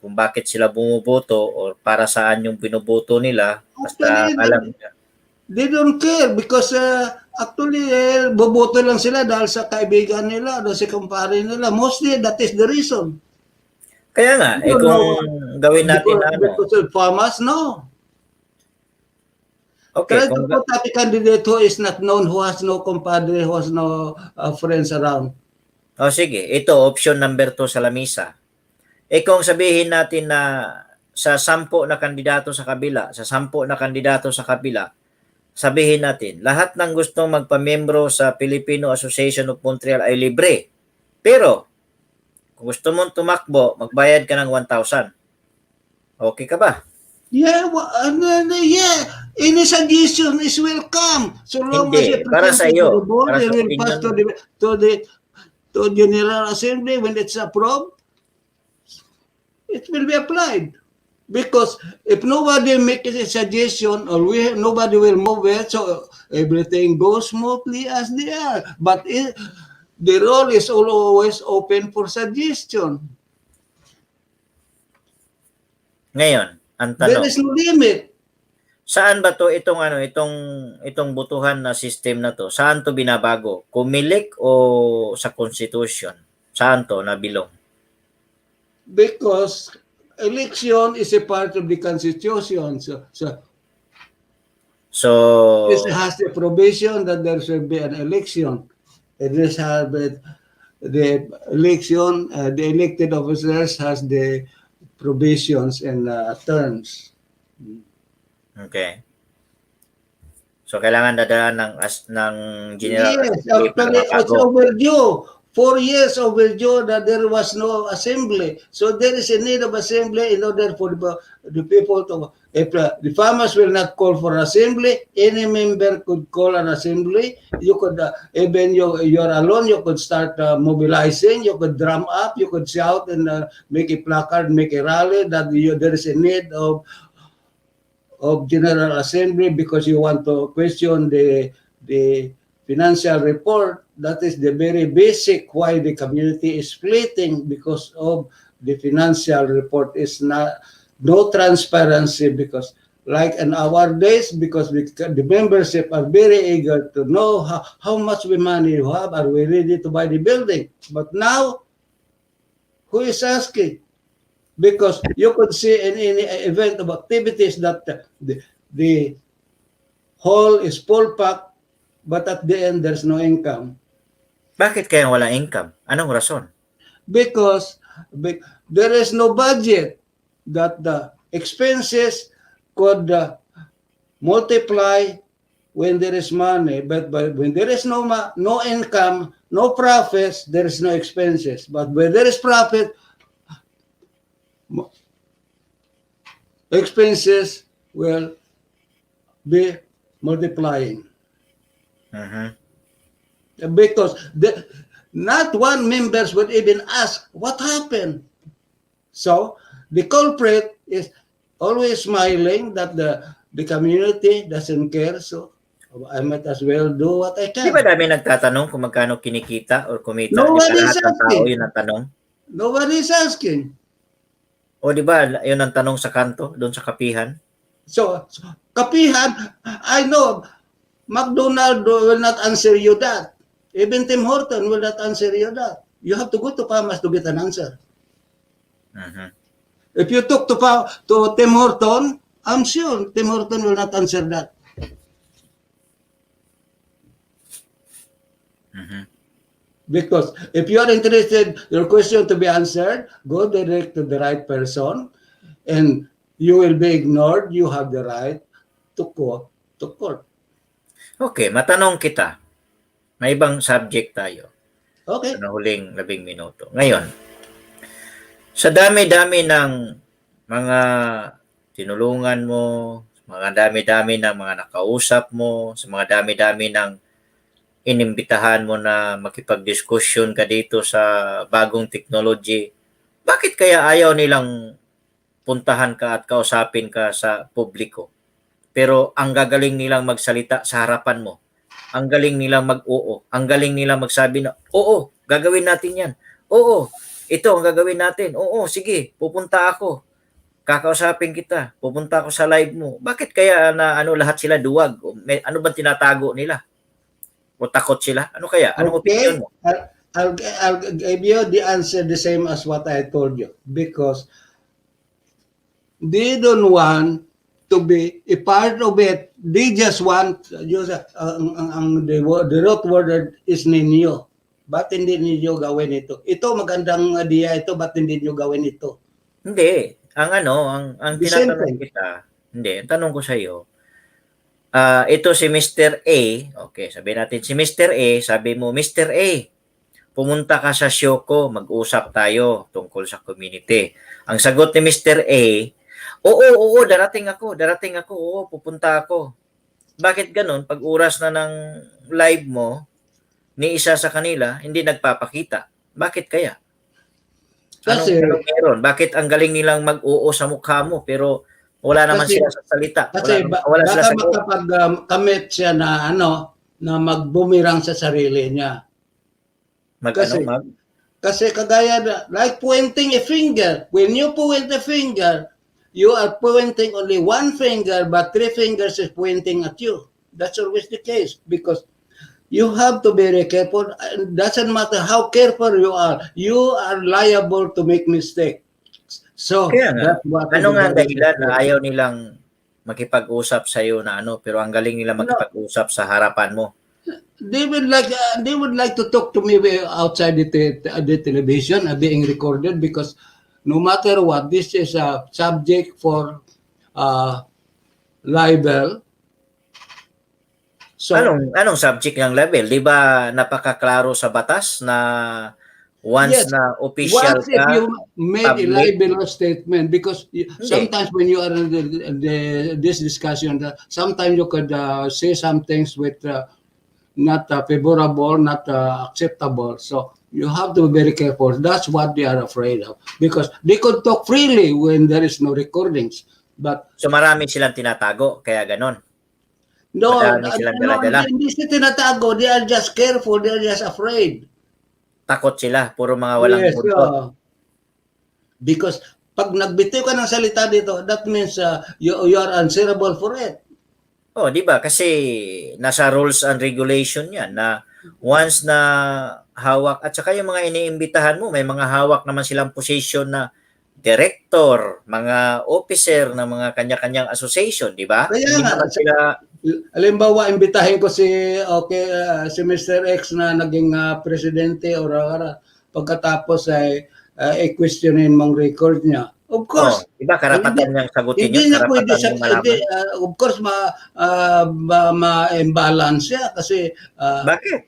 kung bakit sila bumuboto o para saan yung binuboto nila. Basta Actually, alam nila. they don't care because actually, boboto lang sila dahil sa kaibigan nila, dahil sa kumpare nila. Mostly, that is the reason. Kaya nga, You kung know, gawin natin na ano, because of farmers, no. Okay, Try to put up a candidate who is not known, who has no compadre, who has no friends around. sige, ito option number 2 sa lamisa. Kung sabihin natin na sa 10 na kandidato sa kabila, sabihin natin, lahat ng gustong magpamiyembro sa Filipino Association of Montreal ay libre. Pero, kung gusto mong tumakbo, magbayad ka ng 1,000. Okay ka ba? Yeah, yeah. Any suggestion is welcome. So long as Hindi. you Para sa present it to the iyo. board, Para it sa will opinion pass mo. to General Assembly. When it's approved, it will be applied. Because if nobody makes a suggestion or nobody will move it, so everything goes smoothly as they are. But the role is always open for suggestion. Ngayon, ang There tanong, is no limit. saan ba to itong butuhan na system na to? Saan to binabago? Kumilik o sa constitution? Saan to nabilong? Because election is a part of the constitution. So, This has a provision that there should be an election. It is have the election, the elected officers has the provisions and terms. okay. So, kailangan dadaan ng General Yes, Assembly para actually, it's mabago. overdue. 4 years overdue that there was no assembly. So there is a need of assembly in order for the people to, if the farmers will not call for assembly, any member could call an assembly. You could, even you're alone, you could start mobilizing, you could drum up, you could shout and make a placard, make a rally that there is a need of General Assembly because you want to question the financial report. That is the very basic why the community is splitting, because of the financial report is no transparency, because like in our days, because the membership are very eager to know how much money you have, are we ready to buy the building? But now, who is asking? Because you could see in any event of activities that the hall is full packed, but at the end there's no income. Bakit kaya wala income? Anong rason? Because there is no budget that the expenses could multiply when there is money, but when there is no income, no profits, there is no expenses. But when there is profit, expenses will be multiplying. Because not one members would even ask what happened. So the culprit is always smiling that the community doesn't care. So I might as well do what I can. Di ba dami nagtatanong kung magkano kinikita or kumita? Nobody Di ba is lahat ng tao asking. yun ang tanong? Nobody is asking. O di ba yun ang tanong sa kanto, doon sa kapihan? So kapihan, I know McDonald will not answer you that. Even Tim Horton will not answer you that. You have to go to Pamas to get an answer. If you talk to Tim Horton, I'm sure Tim Horton will not answer that. Because if you are interested, your question to be answered, go direct to the right person, and you will be ignored. You have the right to court. Okay, matanong kita. May ibang subject tayo. Okay. Sa huling 10 minuto. Ngayon, sa dami-dami ng mga tinulungan mo, mga dami-dami ng mga nakausap mo, sa mga dami-dami ng inimbitahan mo na makipag-diskusyon ka dito sa bagong technology, bakit kaya ayaw nilang puntahan ka at kausapin ka sa publiko? Pero ang gagaling nilang magsalita sa harapan mo. Ang galing nilang mag-oo. Ang galing nilang magsabi na, oo, gagawin natin yan. Oo, ito ang gagawin natin. Oo, sige, pupunta ako. Kakausapin kita. Pupunta ako sa live mo. Bakit kaya na lahat sila duwag? Ano bang tinatago nila? O takot sila? Ano kaya? Anong opinion mo? I'll give you the answer the same as what I told you. Because they don't want to be a part of it. They just want, the root word is ninyo. Ba't hindi ninyo gawin ito? Ito magandang idea ito, ba't hindi ninyo gawin ito? Hindi, ang The same tinatanong thing. kita, hindi, ang tanong ko sa iyo, ito si Mr. A, okay, sabihin natin si Mr. A, sabi mo, Mr. A, pumunta ka sa show ko, mag-usap tayo tungkol sa community. Ang sagot ni Mr. A, oo, darating ako, oo, pupunta ako. Bakit ganun? Pag oras na ng live mo, ni isa sa kanila, hindi nagpapakita. Bakit kaya? Anong meron? Bakit ang galing nilang mag-oo sa mukha mo, pero wala naman Kasi- sila sa salita. Kasi Wala sila baka sa makapag-commit siya na na magbumirang sa sarili niya. Kasi kagaya na, like pointing a finger. When you point a finger, you are pointing only one finger, but three fingers is pointing at you. That's always the case because you have to be very careful. It doesn't matter how careful you are liable to make mistake. So, Kaya nga, that's what ano nga ang everybody dahilan should na do. ayaw nilang makipag-usap sa iyo na pero ang galing nila makipag-usap sa harapan mo. They would like to talk to me outside the television being recorded because no matter what, this is a subject for libel. So Anong subject ng level? 'Di ba napakaklaro sa batas na once yes, na official once if ka, you made a public, libelous statement, because sometimes when you are in this discussion, sometimes you could say some things with not favorable, not acceptable. So you have to be very careful. That's what they are afraid of because they could talk freely when there is no recordings. But so marami silang tinatago, kaya ganon. no, Madami silang dala-dala. hindi sila tinatago. They are just careful. They are just afraid. Takot sila, puro mga walang Yes, buntot. because pag nagbitiw ka ng salita dito, that means you are answerable for it. Oh, 'di ba? Kasi nasa rules and regulation 'yan na once na hawak at saka yung mga iniimbitahan mo, may mga hawak naman silang position na director, mga officer ng mga kanya-kanyang association, 'di ba? Kaya Hindi nga, naman sila halimbawa, imbitahin ko si si Mr. X na naging presidente or pagkatapos ay i-questionin mong record niya. Of course, 'di ba karapatan niyang sagutin hindi 'yun, na pwede karapatan niyang malaman. of course, ma-imbalance siya kasi Bakit?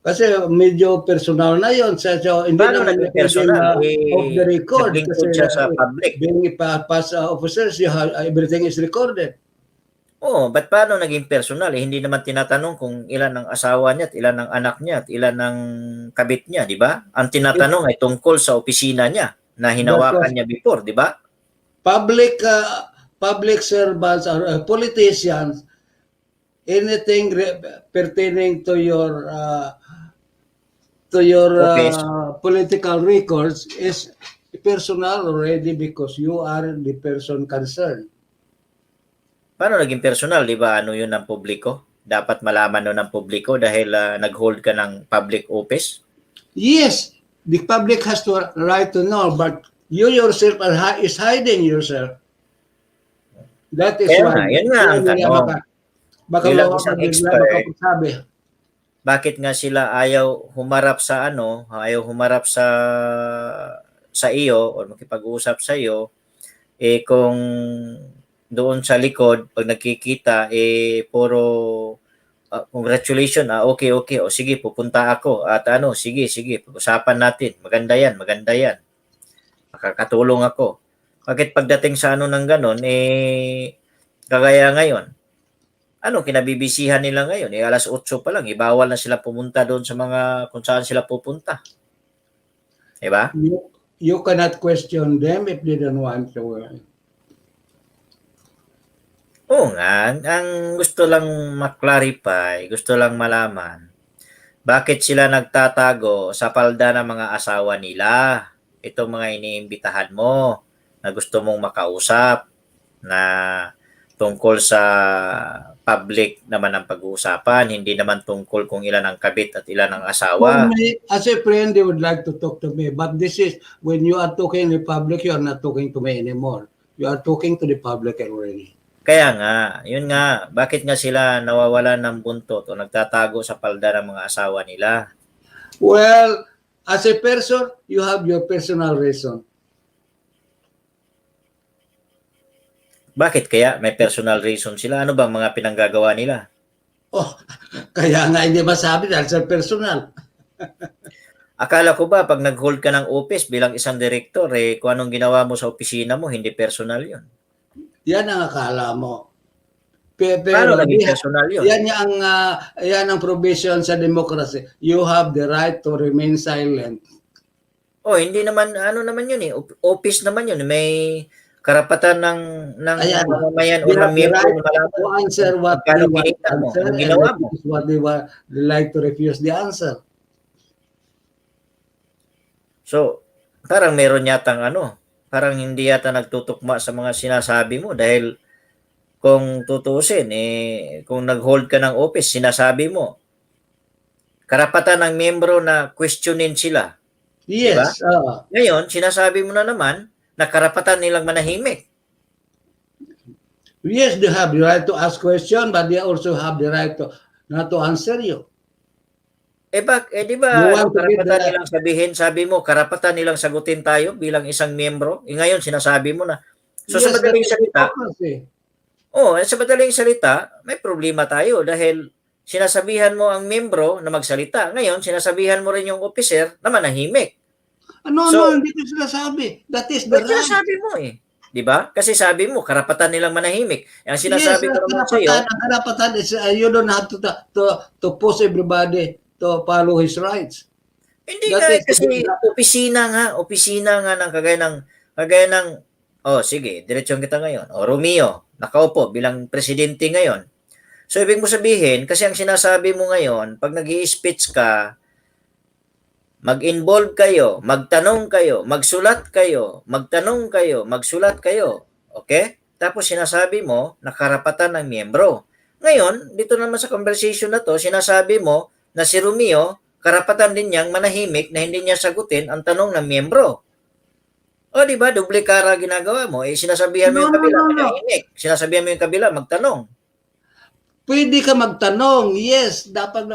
kasi medyo personal na yon. So hindi Paano naman naging pwedeng personal? off the record kasi Naglingkod siya sa public. being past officers, everything is recorded. Oh, ba't paano naging personal? Hindi naman tinatanong kung ilan ang asawa niya at ilan ang anak niya at ilan ang kabit niya, di ba? Ang tinatanong ay tungkol sa opisina niya na hinawakan niya before, di ba? Public servants or politicians, anything pertaining to your Office. political records is personal already because you are the person concerned. Paano naging personal, di ba? Ano yun ng publiko? Dapat malaman nun ng publiko dahil nag-hold ka ng public office? Yes, the public has to right to know, but you yourself is hiding yourself. That is Kaya why. nga, yun nga ang tanong. Baka Bilang isang expert, sabi. bakit nga sila ayaw humarap sa iyo o makipag-usap sa iyo kung doon sa likod pag nagkikita puro congratulations, okay, o sige pupunta ako at sige pag-usapan natin, maganda yan, makakatulong ako. Bakit pagdating sa ng ganon kagaya ngayon, anong kinabibisihan nila ngayon? 8:00 pa lang, bawal na sila pumunta doon sa mga kung saan sila pupunta. Diba? You cannot question them if they don't want to. Oo nga, ang gusto lang ma-clarify, gusto lang malaman, bakit sila nagtatago sa palda ng mga asawa nila? Itong mga iniimbitahan mo na gusto mong makausap na tungkol sa public naman ang pag-uusapan, hindi naman tungkol kung ilan ang kabit at ilan ang asawa. For me, as a friend, they would like to talk to me. But this is, when you are talking in public, you are not talking to me anymore. You are talking to the public already. Kaya nga, yun nga, bakit nga sila nawawalan ng buntot o nagtatago sa palda ng mga asawa nila? Well, as a person, you have your personal reason. Bakit kaya? May personal reason sila. Ano bang mga pinanggagawa nila? Oh, kaya nga hindi masabi dahil sa personal. Akala ko ba pag nag-hold ka ng office bilang isang director, kung anong ginawa mo sa opisina mo, hindi personal yun. Yan ang akala mo. Paano Pero naging personal yun? yan ang provision sa democracy. You have the right to remain silent. Hindi naman, ano naman yun office naman yun. May karapatan ng Ayan. mamamayan o They ng have the miyembro right na malaman. to answer what Pagkano they want to kinita mo, answer anong and ginawa mo. refuse what they like to refuse the answer. So, parang meron yatang parang hindi yata nagtutukma sa mga sinasabi mo dahil kung tutuusin, kung nag-hold ka ng office, sinasabi mo, karapatan ng miyembro na questionin sila. Yes. Diba? Ngayon, sinasabi mo na naman na karapatan nilang manahimik. Yes, they have the right to ask question, but they also have the right to not to answer you. Di ba, You want to get karapatan the- nilang sabihin, sabi mo, karapatan nilang sagutin tayo bilang isang miyembro. Ngayon, sinasabi mo na. So, sa Yes, madaling that is salita, democracy. sa madaling salita, may problema tayo dahil sinasabihan mo ang miyembro na magsalita. Ngayon, sinasabihan mo rin yung officer na manahimik. No, So, hindi ko sinasabi. That is the ba't right. sinasabi mo Di ba? Kasi sabi mo, karapatan nilang manahimik. Ang sinasabi ko naman sa'yo, ang karapatan is you don't have to push everybody to follow his rights. hindi That nga is kasi the- opisina nga ng kagaya ng, sige, diretsyon kita ngayon. Romeo, nakaupo bilang presidente ngayon. So, ibig mo sabihin, kasi ang sinasabi mo ngayon, pag nag-i-speech ka, mag-involve kayo, magtanong kayo, magsulat kayo, magtanong kayo, magsulat kayo. Okay? Tapos sinasabi mo na karapatan ng miyembro. Ngayon, dito naman sa conversation na to, sinasabi mo na si Romeo, karapatan din niyang manahimik na hindi niya sagutin ang tanong ng miyembro. Di ba? Doble kara ginagawa mo. Sinasabihan mo yung kabila, manahimik. Sinasabihan mo yung kabila, magtanong. Pwede ka magtanong. Yes, dapat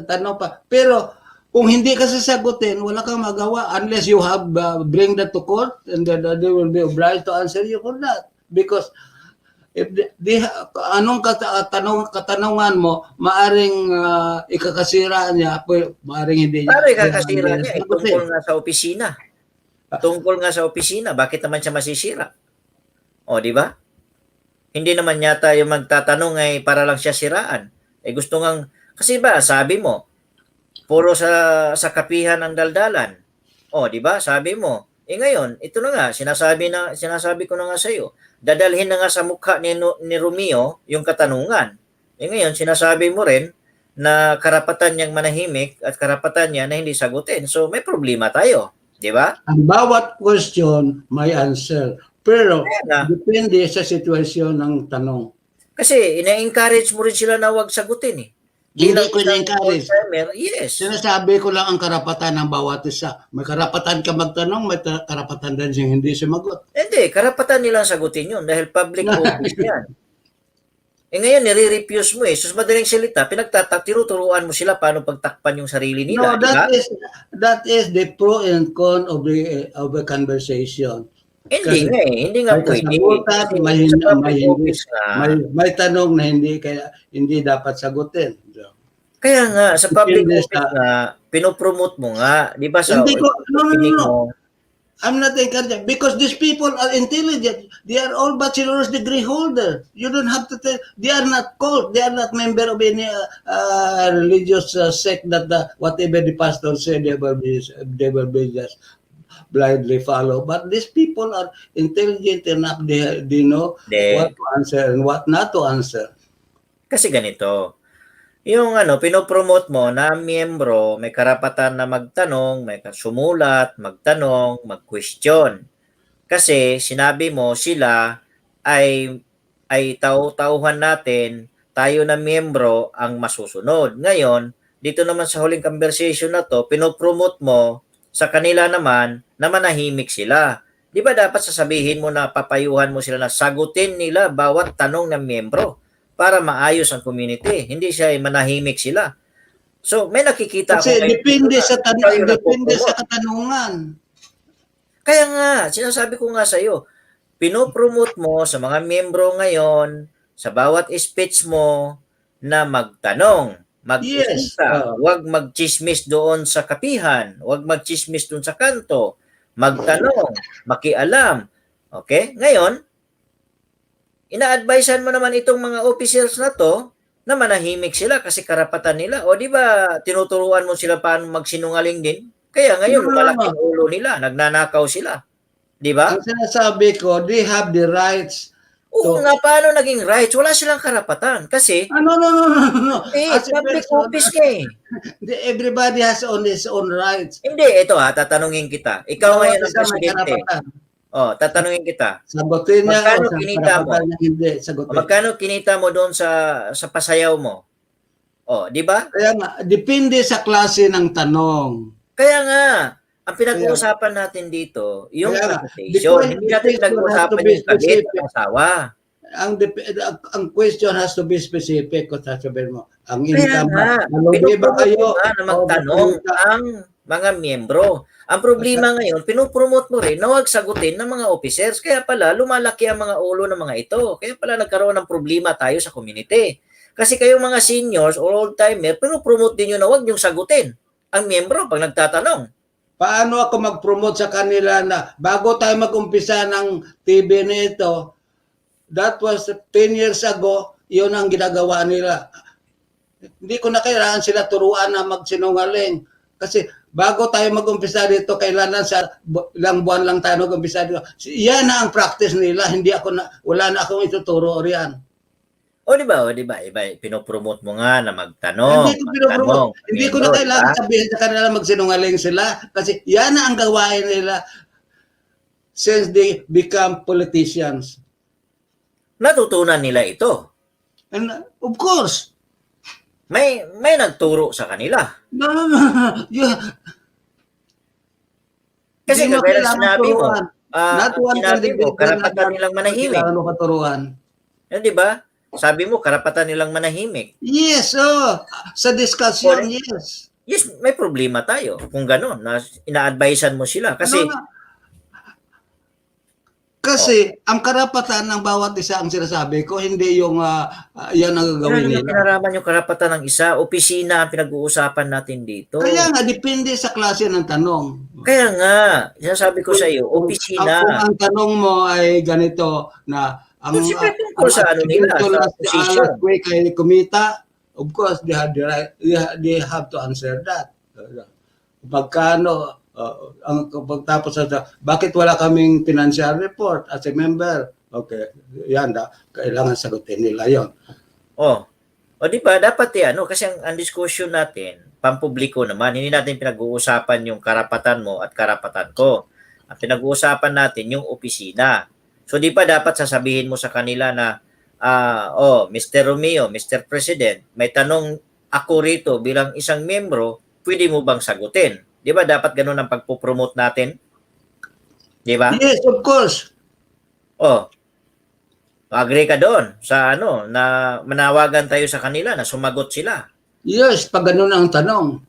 tanong pa. Pero kung hindi ka sasagutin, wala kang magawa unless you have bring that to court and then they will be obliged to answer you for that. Because if anong katanungan mo, maaring ikakasira niya, maaring hindi niya. Paano ikakasira niya? Tungkol nga sa opisina. Tungkol nga sa opisina, bakit naman siya masisira? Di ba? Hindi naman yata yung magtatanong ay para lang siya siraan. Gusto ngang, kasi ba, sabi mo, puro sa kapihan ng daldalan. Di ba? Sabi mo. Ngayon, ito na nga, sinasabi ko na nga sa iyo. Dadalhin na nga sa mukha ni Romeo yung katanungan. Ngayon, sinasabi mo rin na karapatan niyang manahimik at karapatan niya na hindi sagutin. So, may problema tayo. Di ba? Ang bawat question may answer. Pero, depende sa sitwasyon ng tanong. Kasi, ina-encourage mo rin sila na huwag sagutin Hindi ko na-encourage. Yes. Sinasabi ko lang ang karapatan ng bawat isa. May karapatan ka magtanong, may karapatan din siyang hindi sumagot. Hindi, karapatan nilang sagutin yun dahil public office yan. Ngayon, nire-refuse mo So, madaling salita, tinuturuan mo sila paano pagtakpan yung sarili nila. No, that is the pro and con of the conversation. Hindi nga pwede. May tanong na hindi dapat sagutin. Kaya nga, sa public office nga, pinopromote mo nga. Di ba sa no. I'm not encouraging because these people are intelligent. They are all bachelor's degree holders. You don't have to tell. They are not called. They are not member of any religious sect that whatever the pastor said they will be just blindly follow. But these people are intelligent enough. They know what to answer and what not to answer. Kasi ganito. Yung pinopromote mo na miyembro, may karapatan na magtanong, may sumulat, magtanong, mag-question. Kasi sinabi mo sila ay tauhan natin, tayo na miyembro ang masusunod. Ngayon, dito naman sa huling conversation na to, pinopromote mo sa kanila naman na manahimik sila. Di ba dapat sasabihin mo na papayuhan mo sila na sagutin nila bawat tanong ng miyembro para maayos ang community. Hindi siya manahimik sila. So, may nakikita ako Kasi ngayon dito depende na sa ikaw yung depende sa nagpo-promote. katanungan. Kaya nga, sinasabi ko nga sa iyo, pinopromote mo sa mga miyembro ngayon, sa bawat speech mo, na magtanong, Yes. mag-usita, huwag magchismis doon sa kapihan, huwag magchismis doon sa kanto, magtanong, makialam. Okay? Ngayon, ina-advisean mo naman itong mga officers na to na manahimik sila kasi karapatan nila. O di ba tinuturuan mo sila paano magsinungaling din? Kaya ngayon lumalaki No. ang ulo nila, nagnanakaw sila. Di ba? Ang sinasabi ko, they have the rights Oo to... nga, paano naging rights? Wala silang karapatan kasi No, no, no, no, no. As a public person, office ka eh. everybody has on his own rights. Hindi, ito tatanungin kita. Ikaw Bawat ngayon ang isa may presidente. karapatan. Tatanungin kita. Sagutin niya o Magkano sa kinita mo? karapatan niya hindi O sagutin. magkano kinita mo doon sa pasayaw mo? Di ba? Kaya nga, depende sa klase ng tanong. Kaya nga, ang pinag-uusapan natin dito, yung Kaya nga, presentation. Hindi natin pinag-uusapan yung kabit at asawa. Ang question has to be specific kung sasabihin mo. Ang Kaya income nga, ba? Malugi ba pinupromote kayo? mo nga na magtanong ang mga miyembro. Ang problema ngayon, pinupromote mo rin na huwag sagutin ng mga officers. Kaya pala, lumalaki ang mga ulo ng mga ito. Kaya pala nagkaroon ng problema tayo sa community. Kasi kayong mga seniors or old-timer, pinupromote din nyo na huwag nyong sagutin ang miyembro pag nagtatanong. Paano ako mag-promote sa kanila na bago tayo mag-umpisa ng TV nito, that was 10 years ago, yun ang ginagawa nila. Hindi ko na kailangan sila turuan na magsinungaling. Kasi bago tayo mag-umpisa dito, kailangan sa ilang buwan lang tayo mag-umpisa dito. Yan na ang practice nila. Wala na akong ituturo riyan. O di ba, iba, pinopromote mo nga na magtanong. Hindi ko pinopromote. Hindi ko na kailangan sabihin sa kanila magsinungaling sila. Kasi yan na ang gawain nila since they become politicians. Natutunan nila ito. And of course, May nagturo sa kanila. no. Kasi Hindi mo kagaya ng kailangan sinabi mo, turuan. Not one sinabi mo, individual karapatan nilang manahimik. Kailangan mo katuruan. Di ba? Sabi mo, karapatan nilang manahimik. Yes, sa discussion, yes. Yes, may problema tayo kung gano'n, na ina-advisean mo sila. Kasi, ang karapatan ng bawat isa ang sinasabi ko, hindi yung yan ang gagawin nila. Pinaraman yung karapatan ng isa, opisina ang pinag-uusapan natin dito. Kaya nga, depende sa klase ng tanong. Kaya nga, sinasabi ko sa iyo, opisina. Kung ang tanong mo ay ganito na ang tungkol sa ano nila, sa position. Week ay kumita, of course, they have to answer that. Pagkano, pagtapos bakit wala kaming financial report as a member? Okay, yan, kailangan sagutin nila yon. O di ba, dapat kasi ang discussion natin, pampubliko naman, hindi natin pinag-uusapan yung karapatan mo at karapatan ko. Ang pinag-uusapan natin yung opisina. So di ba dapat sasabihin mo sa kanila na, Mr. Romeo, Mr. President, may tanong ako rito bilang isang membro, pwede mo bang sagutin? Di ba dapat ganun ang pagpo-promote natin? Di ba? Yes, of course. Agree ka doon sa na manawagan tayo sa kanila na sumagot sila. Yes, pag ganun ang tanong.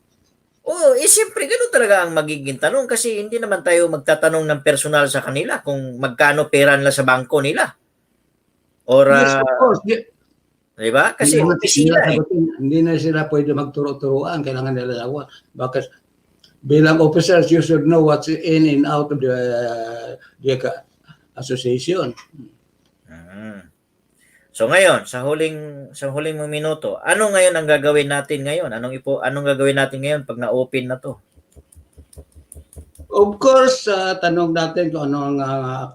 Siyempre, ganun talaga ang magiging tanong kasi hindi naman tayo magtatanong ng personal sa kanila kung magkano pera nila sa bangko nila. Or, yes, of course. Diba? Kasi opisina Hindi na sila pwede magturo-turuan. Kailangan nila sagot. Bakit bilang officers, you should know what's in and out of the association. So ngayon, sa huling minuto, ano ngayon ang gagawin natin ngayon? Anong gagawin natin ngayon pag na-open na to? Of course, tanong natin kung anong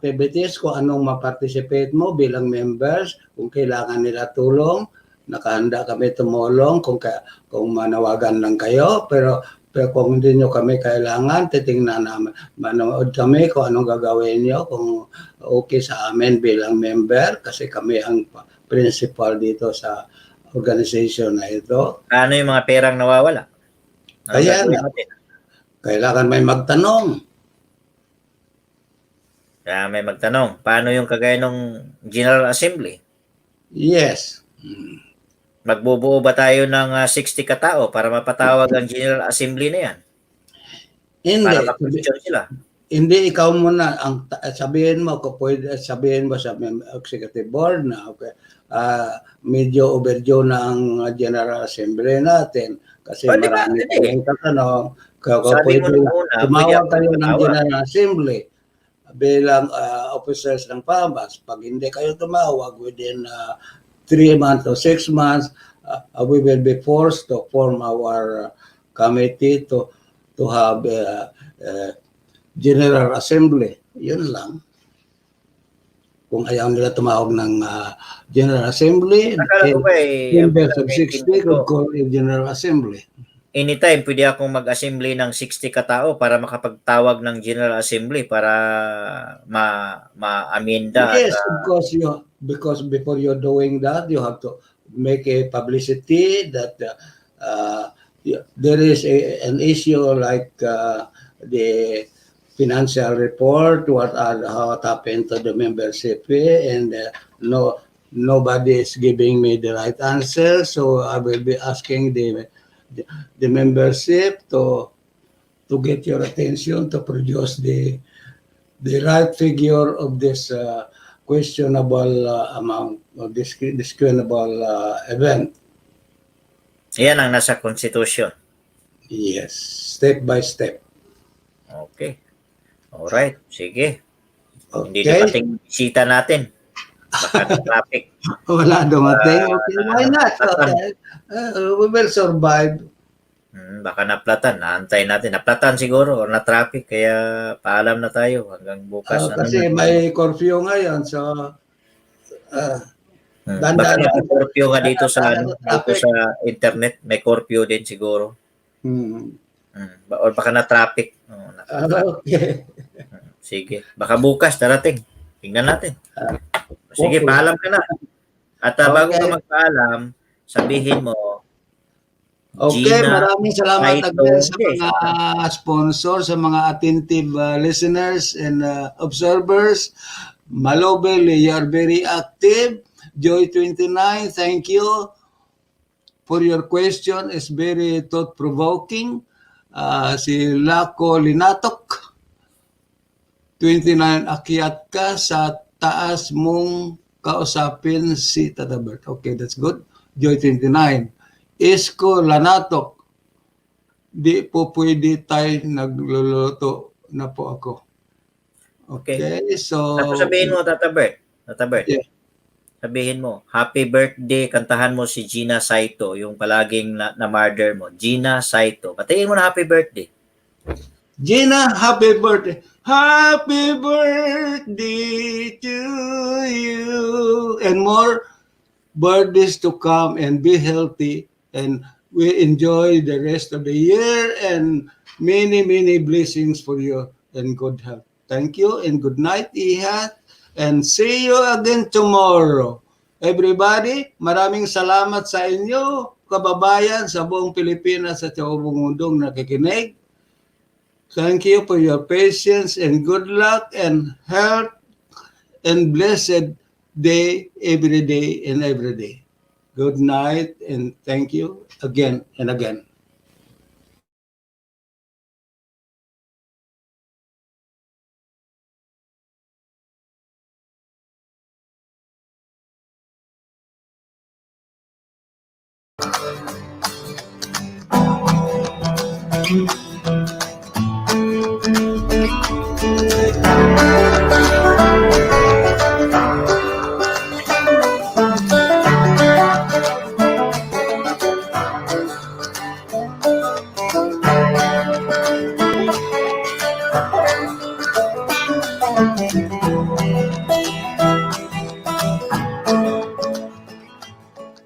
activities, kung anong ma-participate mo bilang members, kung kailangan nila tulong, nakahanda kami tumulong kung manawagan lang kayo, pero kung hindi nyo kami kailangan, titingnan namin, manood kami kung anong gagawin nyo, kung okay sa amin bilang member, kasi kami ang principal dito sa organization na ito. Ano yung mga perang nawawala? Kaya kailangan may magtanong. Kaya may magtanong, paano yung kagaya ng General Assembly? Yes. Magbubuo ba tayo ng 60 katao para mapatawag ang General Assembly na yan? Para Hindi. ma-question sila. Hindi ikaw muna ang sabihin mo kung pwede sabihin mo sa executive board na okay, medyo overdue na ang General Assembly natin kasi O, di ba? marami Hindi. kayong tatanong kung Sabi mo pwede nung una, pwede tumawag ako kayo ng magpatawag. General Assembly bilang officers ng PAMAS. Pag hindi kayo tumawag within 3 months or 6 months, we will be forced to form our committee to have General Assembly. Yun lang. Kung ayaw nila tumawag ng General Assembly, Akala ko ba ang members of 60 pagkakaintindi ko, could call a General Assembly. anytime pwede akong mag-assembly ng 60 katao para makapagtawag ng General Assembly para ma-aminda. Yes, of course, because before you're doing that, you have to make a publicity that there is an issue like the financial report, how it happened to the membership fee, and nobody is giving me the right answer, so I will be asking the membership to get your attention to produce the right figure of this questionable amount of this questionable event. Yan ang nasa Constitution. Yes, step by step. Okay. Alright. Sige. Hindi Okay. dumating bisita natin. Baka traffic. Wala dumating. Okay, why not? Okay. We will survive. Baka naplatan. Naantay natin. Naplatan siguro or na-traffic. Kaya paalam na tayo hanggang bukas. Kasi may curfew ngayon. So, baka naka-curfew nga dito sa internet. May curfew din siguro. Or baka na-traffic. Okay. Sige. Baka bukas darating. Tingnan natin. Sige, Okay. paalam ka na. At bago ka magpaalam, sabihin mo, Okay, Gina, maraming salamat Saito, again sa yes. mga sponsors, sa mga attentive listeners and observers. Malobel, you are very active. Joy29, thank you for your question. It's very thought-provoking. Si Laco Linatok, 29, akyat ka sa taas mong kausapin si Tata Bert. Okay, that's good. Joy29. Isko Lanatok, di po pwede tayo nagluluto na po ako. Okay, so... Tapos sabihin mo, Tata Bert. Yeah. Sabihin mo, happy birthday, kantahan mo si Gina Saito, yung palaging na-murder mo. Gina Saito. Patingin mo na happy birthday. Gina, happy birthday. Happy birthday to you. And more birthdays to come, and be healthy, and we enjoy the rest of the year, and many, many blessings for you and good health. Thank you and good night, Ihat, and see you again tomorrow. Everybody, maraming salamat sa inyo, kababayan sa buong Pilipinas at sa buong mundong nakikinig. Thank you for your patience and good luck and health and blessed day, every day and every day. Good night and thank you again and again.